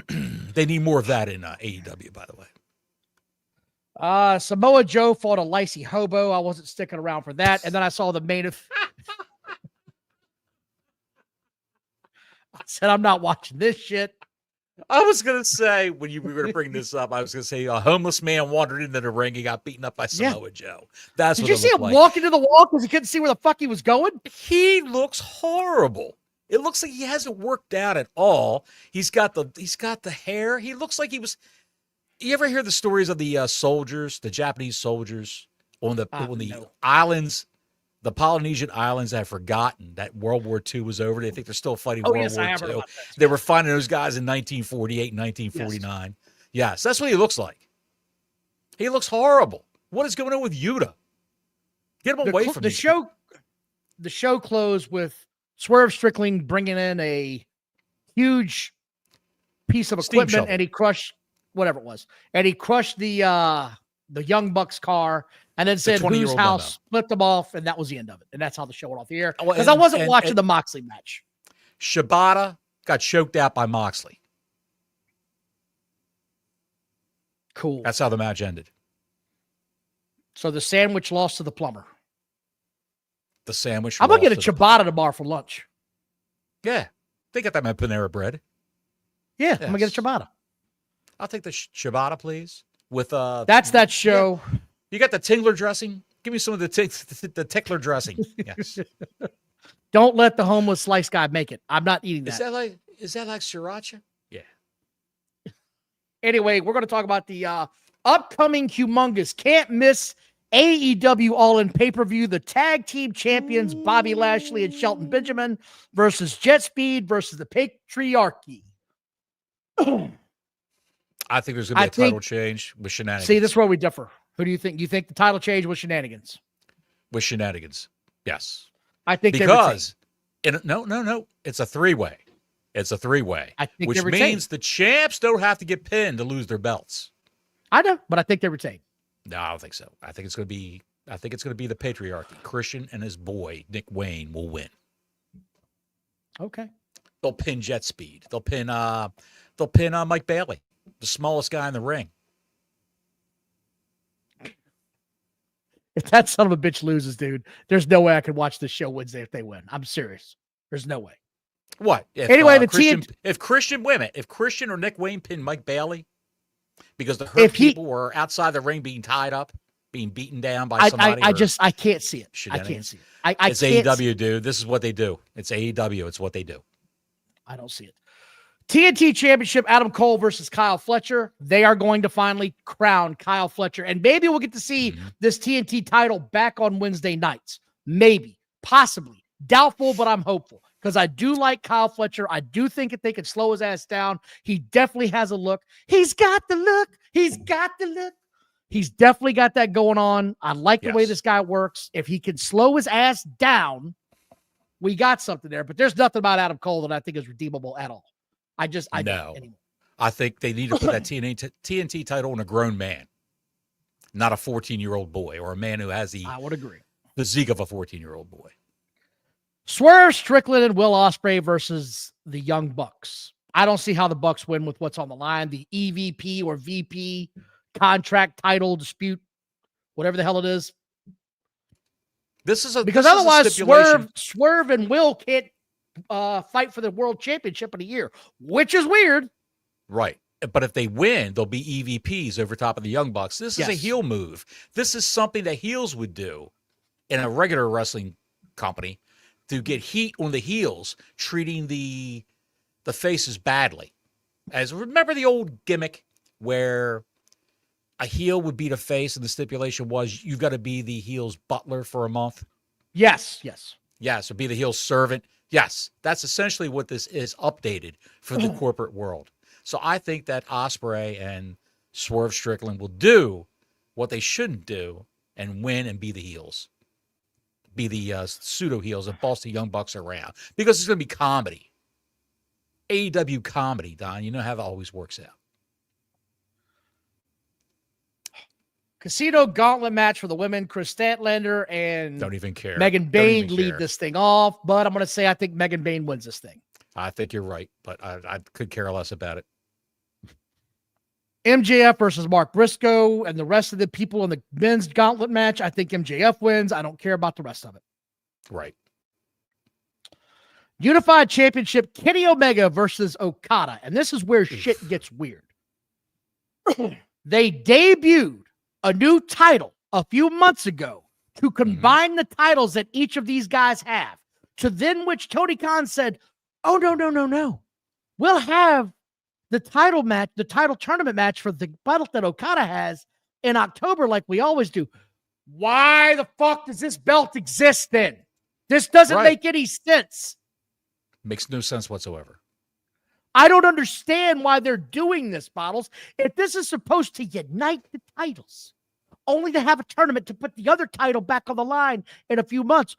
They need more of that in AEW, by the way. Samoa Joe fought a Lacey Hobo. I wasn't sticking around for that. And then I saw the main event. I said, I'm not watching this shit. I was going to say, when you were going to bring this up, I was going to say a homeless man wandered into the ring. He got beaten up by Samoa Joe. Did you see him walk into the wall because he couldn't see where the fuck he was going? He looks horrible. It looks like he hasn't worked out at all. He's got the hair. He looks like he was. You ever hear the stories of the soldiers, the Japanese soldiers on the islands, the Polynesian islands that have forgotten that World War II was over? They think they're still fighting World War II. They were finding those guys in 1948 and 1949. Yes, that's what he looks like. He looks horrible. What is going on with Yuta? Get him away from the show. The show closed with Swerve Strickland bringing in a huge piece of equipment, and he crushed whatever it was, and he crushed the Young Bucks car, and then said whose house, flipped them off, and that was the end of it. And that's how the show went off the air, because I wasn't watching the Moxley match. Shibata got choked out by Moxley. Cool. That's how the match ended. So the sandwich lost to the plumber. The sandwich. I'm going to get a lost to the ciabatta tomorrow for lunch. Yeah. They got that my Panera bread. Yeah, I'm going to get a ciabatta. I'll take the ciabatta, please. With That's that show. Yeah. You got the Tingler dressing? Give me some of the tickler dressing. Yes. Don't let the homeless slice guy make it. I'm not eating that. Is that like sriracha? Yeah. Anyway, we're going to talk about the upcoming humongous, can't miss AEW All-In pay-per-view. The tag team champions Bobby Lashley and Shelton Benjamin versus Jet Speed versus the Patriarchy. I think there's going to be a title change with shenanigans. See, this is where we differ. Who do you think? You think the title change was shenanigans? With shenanigans, yes. I think because no, it's a three-way. It's a three-way, which means the champs don't have to get pinned to lose their belts. I know, but I think they retain. No, I don't think so. I think it's going to be the Patriarchy. Christian and his boy Nick Wayne will win. Okay. They'll pin Jet Speed. They'll pin Mike Bailey, the smallest guy in the ring. If that son of a bitch loses, dude, there's no way I could watch this show Wednesday if they win. I'm serious. There's no way. What? Anyway, if Christian or Nick Wayne pin Mike Bailey because the hurt people were outside the ring being tied up, being beaten down by somebody. I can't see it. I can't see it. It's AEW, dude. This is what they do. It's AEW. It's what they do. I don't see it. TNT Championship, Adam Cole versus Kyle Fletcher. They are going to finally crown Kyle Fletcher. And maybe we'll get to see this TNT title back on Wednesday nights. Maybe. Possibly. Doubtful, but I'm hopeful. Because I do like Kyle Fletcher. I do think that they can slow his ass down. He definitely has a look. He's got the look. He's got the look. He's definitely got that going on. I like the way this guy works. If he can slow his ass down, we got something there. But there's nothing about Adam Cole that I think is redeemable at all. I don't anymore. I think they need to put that TNT title on a grown man, not a 14-year-old boy or a man who has I would agree. The physique of a 14-year-old boy. Swerve Strickland and Will Ospreay versus the Young Bucks. I don't see how the Bucks win with what's on the line. The EVP or VP contract title dispute, whatever the hell it is. Because otherwise Swerve and Will can't fight for the world championship in a year, which is weird. Right. But if they win, they'll be EVPs over top of the Young Bucks. This is a heel move. This is something that heels would do in a regular wrestling company to get heat on the heels, treating the faces badly. As remember the old gimmick where a heel would beat a face and the stipulation was you've got to be the heel's butler for a month? Yes. Yes, or be the heel's servant. Yes, that's essentially what this is updated for the corporate world. So I think that Ospreay and Swerve Strickland will do what they shouldn't do and win and be the heels. Be the pseudo heels and boss the Young Bucks around. Because it's going to be comedy. AEW comedy, Don. You know how that always works out. Casino gauntlet match for the women. Chris Statlander and don't even care. Megan Bayne lead this thing off, but I'm going to say I think Megan Bayne wins this thing. I think you're right, but I could care less about it. MJF versus Mark Briscoe and the rest of the people in the men's gauntlet match. I think MJF wins. I don't care about the rest of it. Right. Unified Championship, Kenny Omega versus Okada. And this is where shit gets weird. They debuted a new title a few months ago to combine the titles that each of these guys have. To then which Tony Khan said, oh, no. We'll have the title match, the title tournament match for the belt that Okada has in October like we always do. Why the fuck does this belt exist then? This doesn't make any sense. Makes no sense whatsoever. I don't understand why they're doing this, Bottles. If this is supposed to unite the titles, only to have a tournament to put the other title back on the line in a few months.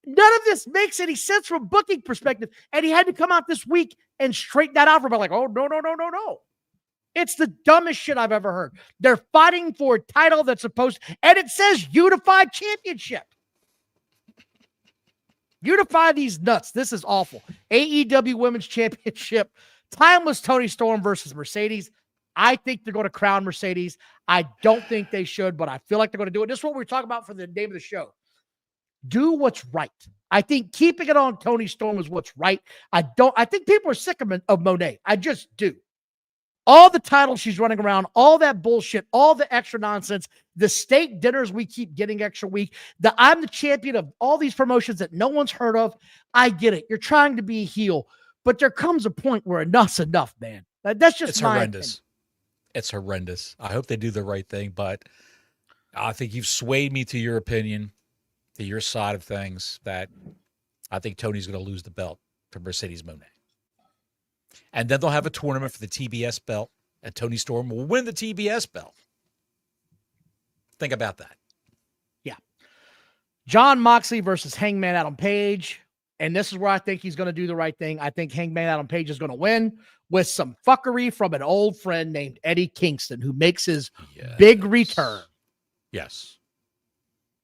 None of this makes any sense from a booking perspective. And he had to come out this week and straighten that out for me. Like, oh, no. It's the dumbest shit I've ever heard. They're fighting for a title that's supposed, and it says Unified Championship. Unify these nuts. This is awful. AEW Women's Championship. Timeless Toni Storm versus Mercedes. I think they're going to crown Mercedes. I don't think they should, but I feel like they're going to do it. This is what we're talking about for the name of the show. Do what's right. I think keeping it on Toni Storm is what's right. I think people are sick of Moné. I just do. All the titles she's running around, all that bullshit, all the extra nonsense, the steak dinners we keep getting extra week, I'm the champion of all these promotions that no one's heard of. I get it. You're trying to be a heel, but there comes a point where enough's enough, man. That's just it's horrendous. Opinion. It's horrendous. I hope they do the right thing, but I think you've swayed me to your opinion, to your side of things, that I think Tony's going to lose the belt to Mercedes Moné. And then they'll have a tournament for the TBS belt, and Toni Storm will win the TBS belt. Think about that. Yeah. Jon Moxley versus Hangman Adam Page. And this is where I think he's going to do the right thing. I think Hangman Adam Page is going to win with some fuckery from an old friend named Eddie Kingston, who makes his big return. Yes.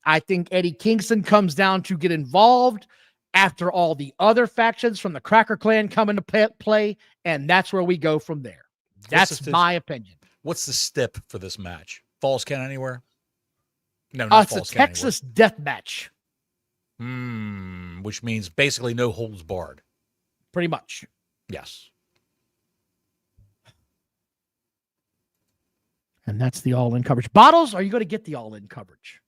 I think Eddie Kingston comes down to get involved after all the other factions from the Cracker Clan come into play, and that's where we go from there. That's my opinion. What's the stip for this match? Falls count anywhere? No, not it's falls a count Texas death match. Which means basically no holds barred. Pretty much. Yes. And that's the all-in coverage. Bottles, are you going to get the all-in coverage?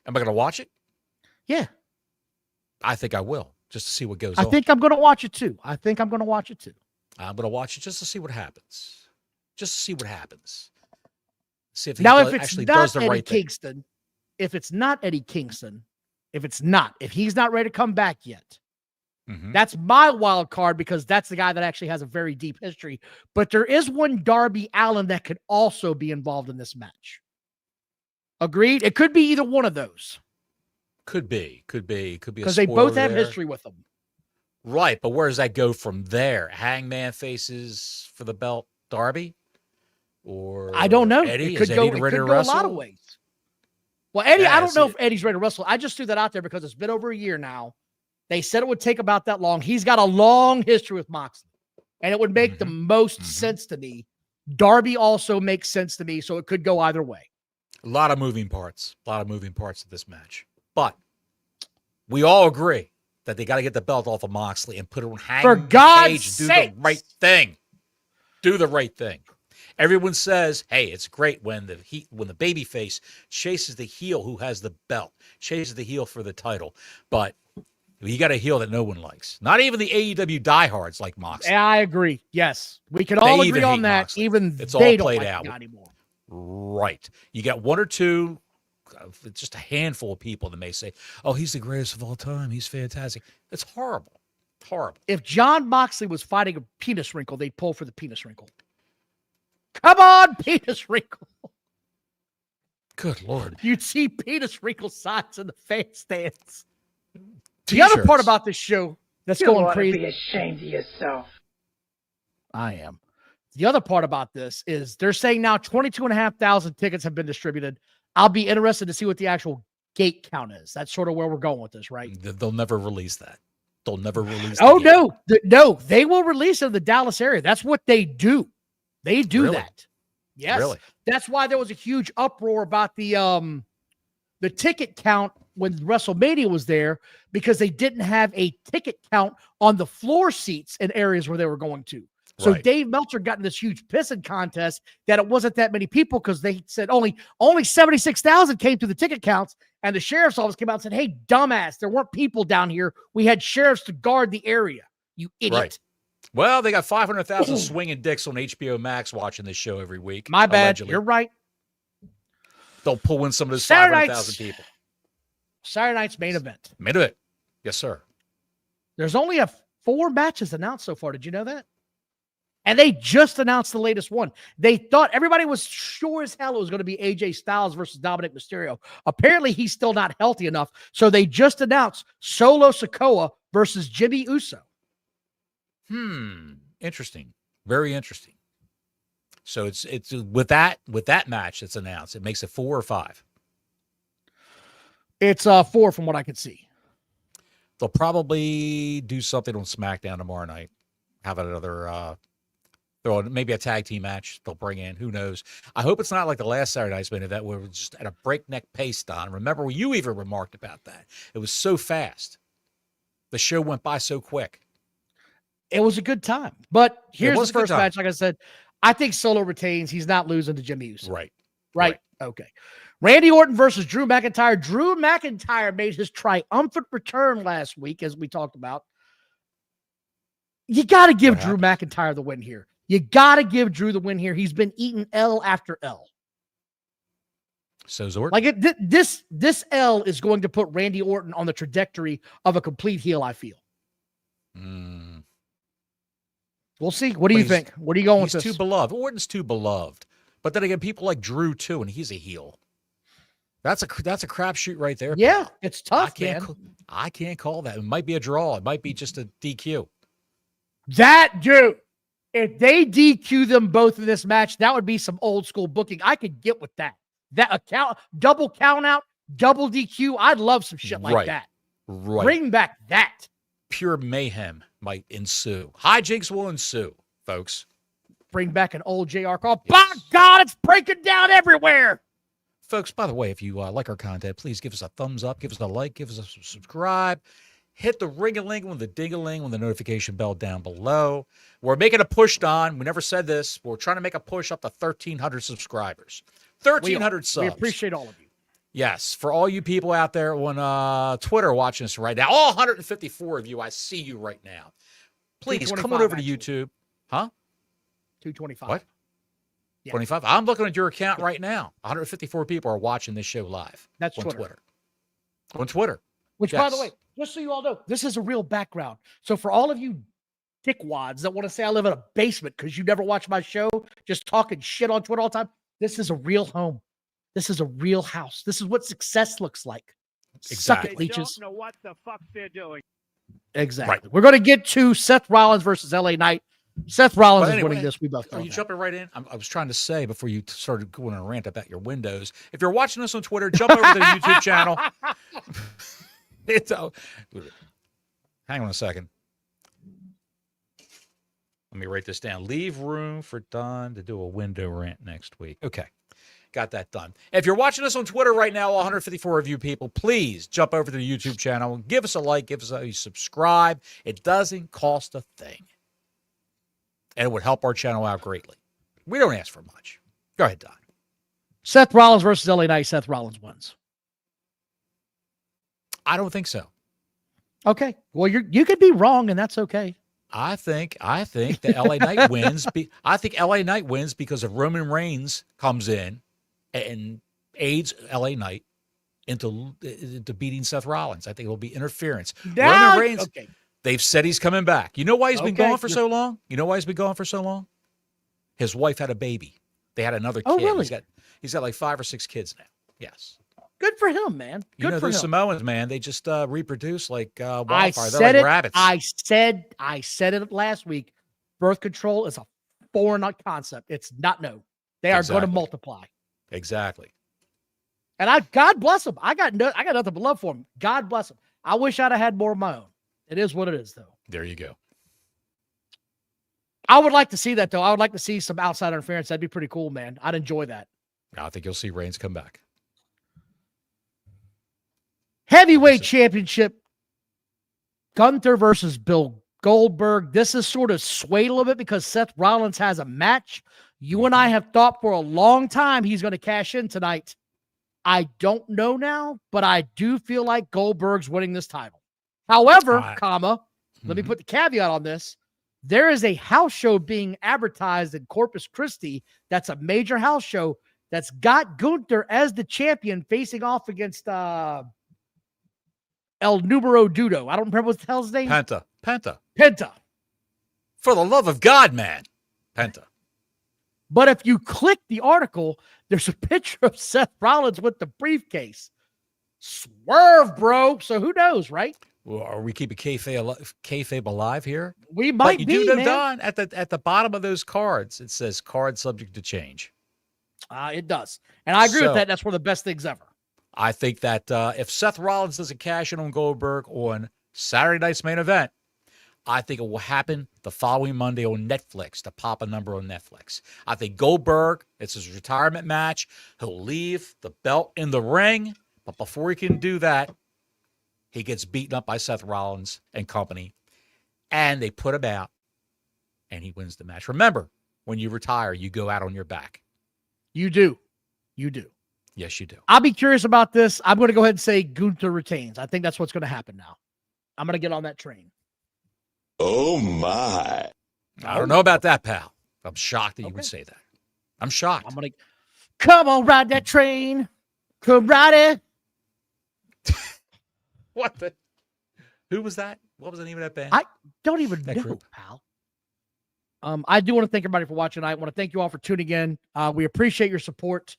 Am I going to watch it? Yeah. I think I will, just to see what goes on. I think I'm going to watch it too. I'm going to watch it just to see what happens. Just to see what happens. See if he actually does the right thing. If it's not Eddie Kingston, if he's not ready to come back yet, that's my wild card, because that's the guy that actually has a very deep history. But there is one Darby Allin that could also be involved in this match. Agreed? It could be either one of those. Could be. Because they both have history with them. Right, but where does that go from there? Hangman faces for the belt Darby? Or I don't know. Eddie? It could go a lot of ways. Well, Eddie, I don't know if Eddie's ready to wrestle. I just threw that out there because it's been over a year now. They said it would take about that long. He's got a long history with Moxley, and it would make the most sense to me. Darby also makes sense to me, so it could go either way. A lot of moving parts of this match. But we all agree that they got to get the belt off of Moxley and put it on Hangman Page. Do the right thing. Do the right thing. Everyone says, hey, it's great when the babyface chases the heel who has the belt, chases the heel for the title. But you got a heel that no one likes. Not even the AEW diehards like Moxley. Yeah, I agree. Yes. We can all agree on that. Moxley. Even it's they all don't played like out anymore. Right. You got one or two, just a handful of people that may say, oh, he's the greatest of all time. He's fantastic. It's horrible. Horrible. If Jon Moxley was fighting a penis wrinkle, they'd pull for the penis wrinkle. Come on, penis wrinkle. Good Lord. You'd see penis wrinkle signs in the fan stands. The other part about this show that's going crazy. Be ashamed of yourself. I am. The other part about this is they're saying now 22,500 tickets have been distributed. I'll be interested to see what the actual gate count is. That's sort of where we're going with this, right? They'll never release that. They'll never release Oh, no. No, they will release it in the Dallas area. That's what they do. They do that. Yes. Really? That's why there was a huge uproar about the ticket count when WrestleMania was there, because they didn't have a ticket count on the floor seats in areas where they were going to. So Dave Meltzer got in this huge pissing contest that it wasn't that many people, because they said only 76,000 came through the ticket counts, and the sheriff's office came out and said, hey, dumbass, there weren't people down here. We had sheriffs to guard the area. You idiot. Right. Well, they got 500,000 swinging dicks on HBO Max watching this show every week. My bad. Allegedly. You're right. They'll pull in some of those 500,000 people. Saturday night's main event. Main event. Yes, sir. There's only 4 matches announced so far. Did you know that? And they just announced the latest one. They thought everybody was sure as hell it was going to be AJ Styles versus Dominic Mysterio. Apparently, he's still not healthy enough. So they just announced Solo Sikoa versus Jimmy Uso. Interesting. Very interesting. So it's with that match that's announced, it makes it 4 or 5. It's 4 from what I can see. They'll probably do something on SmackDown tomorrow night. Have another, maybe a tag team match they'll bring in. Who knows? I hope it's not like the last Saturday Night's main event where we're just at a breakneck pace, Don. Remember, you even remarked about that. It was so fast. The show went by so quick. It was a good time. But here's the first time. match. Like I said, I think Solo retains. He's not losing to Jim Hughes. Right. Okay. Randy Orton versus Drew McIntyre. Drew McIntyre made his triumphant return last week, as we talked about. You got to give Drew McIntyre the win here. You got to give Drew the win here. He's been eating L after L. So Zord. Like this L is going to put Randy Orton on the trajectory of a complete heel, I feel. We'll see. What do you think? What are you going with this? He's too beloved. Orton's too beloved. But then again, people like Drew too, and he's a heel. That's a crapshoot right there. Yeah, it's tough, man. I can't call that. It might be a draw. It might be just a DQ. That dude, if they DQ them both in this match, that would be some old school booking. I could get with that. That double count out, double DQ. I'd love some shit like that. Right. Bring back that. Pure mayhem might ensue. Hijinks will ensue, folks. Bring back an old JR call. By God, it's breaking down everywhere. Folks, by the way, if you like our content, please give us a thumbs up, give us a like, give us a subscribe. Hit the ring-a-ling with the ding-a-ling with the notification bell down below. We're making a push, Don. We never said this. We're trying to make a push up to 1,300 subscribers. 1,300 subs. We appreciate all of you. Yes, for all you people out there on Twitter watching us right now, all 154 of you, I see you right now. Please come on over to YouTube. Huh? 225. What? Yeah. 25? I'm looking at your account right now. 154 people are watching this show live. That's on Twitter. On Twitter. Which, by the way, just so you all know, this is a real background. So for all of you dickwads that want to say I live in a basement because you never watch my show, just talking shit on Twitter all the time, this is a real home. This is a real house. This is what success looks like. Exactly. Suck it, leeches. Don't know what the fuck they're doing. Exactly. Right. We're going to get to Seth Rollins versus LA Knight. Seth Rollins is winning this. We both know. Are you jumping right in? I was trying to say before you started going on a rant about your windows. If you're watching us on Twitter, jump over to the YouTube channel. Hang on a second. Let me write this down. Leave room for Don to do a window rant next week. Okay. Got that done. If you're watching us on Twitter right now, all 154 of you people, please jump over to the YouTube channel. Give us a like. Give us a subscribe. It doesn't cost a thing. And it would help our channel out greatly. We don't ask for much. Go ahead, Don. Seth Rollins versus LA Knight. Seth Rollins wins. I don't think so. Okay. Well, you could be wrong, and that's okay. I think the LA Knight wins. I think LA Knight wins because if Roman Reigns comes in and aids LA Knight into beating Seth Rollins. I think it will be interference. Roman Reigns. Okay. They've said he's coming back. You know why he's been gone for so long? His wife had a baby. They had another kid. Oh, really? He's got like 5 or 6 kids now. Yes. Good for him, man. Good for him. Samoans, man, they just reproduce like wildfire. They're like rabbits. I said it last week. Birth control is a foreign concept. It's not known. They are going to multiply. Exactly. And God bless him. I got nothing but love for him. God bless him. I wish I'd have had more of my own. It is what it is, though. There you go. I would like to see that, though. I would like to see some outside interference. That'd be pretty cool, man. I'd enjoy that. I think you'll see Reigns come back. Heavyweight championship. Gunther versus Bill Goldberg. This is sort of swayed a little bit because Seth Rollins has a match. You and I have thought for a long time he's going to cash in tonight. I don't know now, but I do feel like Goldberg's winning this title. However, let me put the caveat on this. There is a house show being advertised in Corpus Christi. That's a major house show that's got Gunther as the champion facing off against El Numero Dudo. I don't remember what the hell's his name. Penta. For the love of God, man. Penta. But if you click the article, there's a picture of Seth Rollins with the briefcase. Swerve, bro. So who knows, right? Well, are we keeping kayfabe alive here? We might be, do, man. Don, at the bottom of those cards, it says card subject to change. It does. And I agree with that. That's one of the best things ever. I think that if Seth Rollins doesn't cash in on Goldberg on Saturday night's main event. I think it will happen the following Monday on Netflix, to pop a number on Netflix. I think Goldberg, it's his retirement match. He'll leave the belt in the ring, but before he can do that, he gets beaten up by Seth Rollins and company, and they put him out, and he wins the match. Remember, when you retire, you go out on your back. You do. You do. Yes, you do. I'll be curious about this. I'm going to go ahead and say Gunther retains. I think that's what's going to happen now. I'm going to get on that train. Oh, my. I don't know about that, pal. I'm shocked that you would say that. I'm shocked. I'm going to come on, ride that train. Come ride it. What the? Who was that? What was the name of that band? I don't even That know, group. pal. I do want to thank everybody for watching tonight. I want to thank you all for tuning in. We appreciate your support.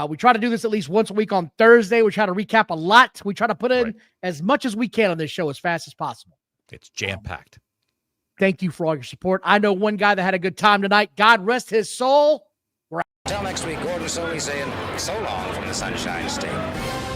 We try to do this at least once a week on Thursday. We try to recap a lot. We try to put in as much as we can on this show as fast as possible. It's jam-packed. Thank you for all your support. I know one guy that had a good time tonight. God rest his soul. Till next week, Gordon Soley saying so long from the Sunshine State.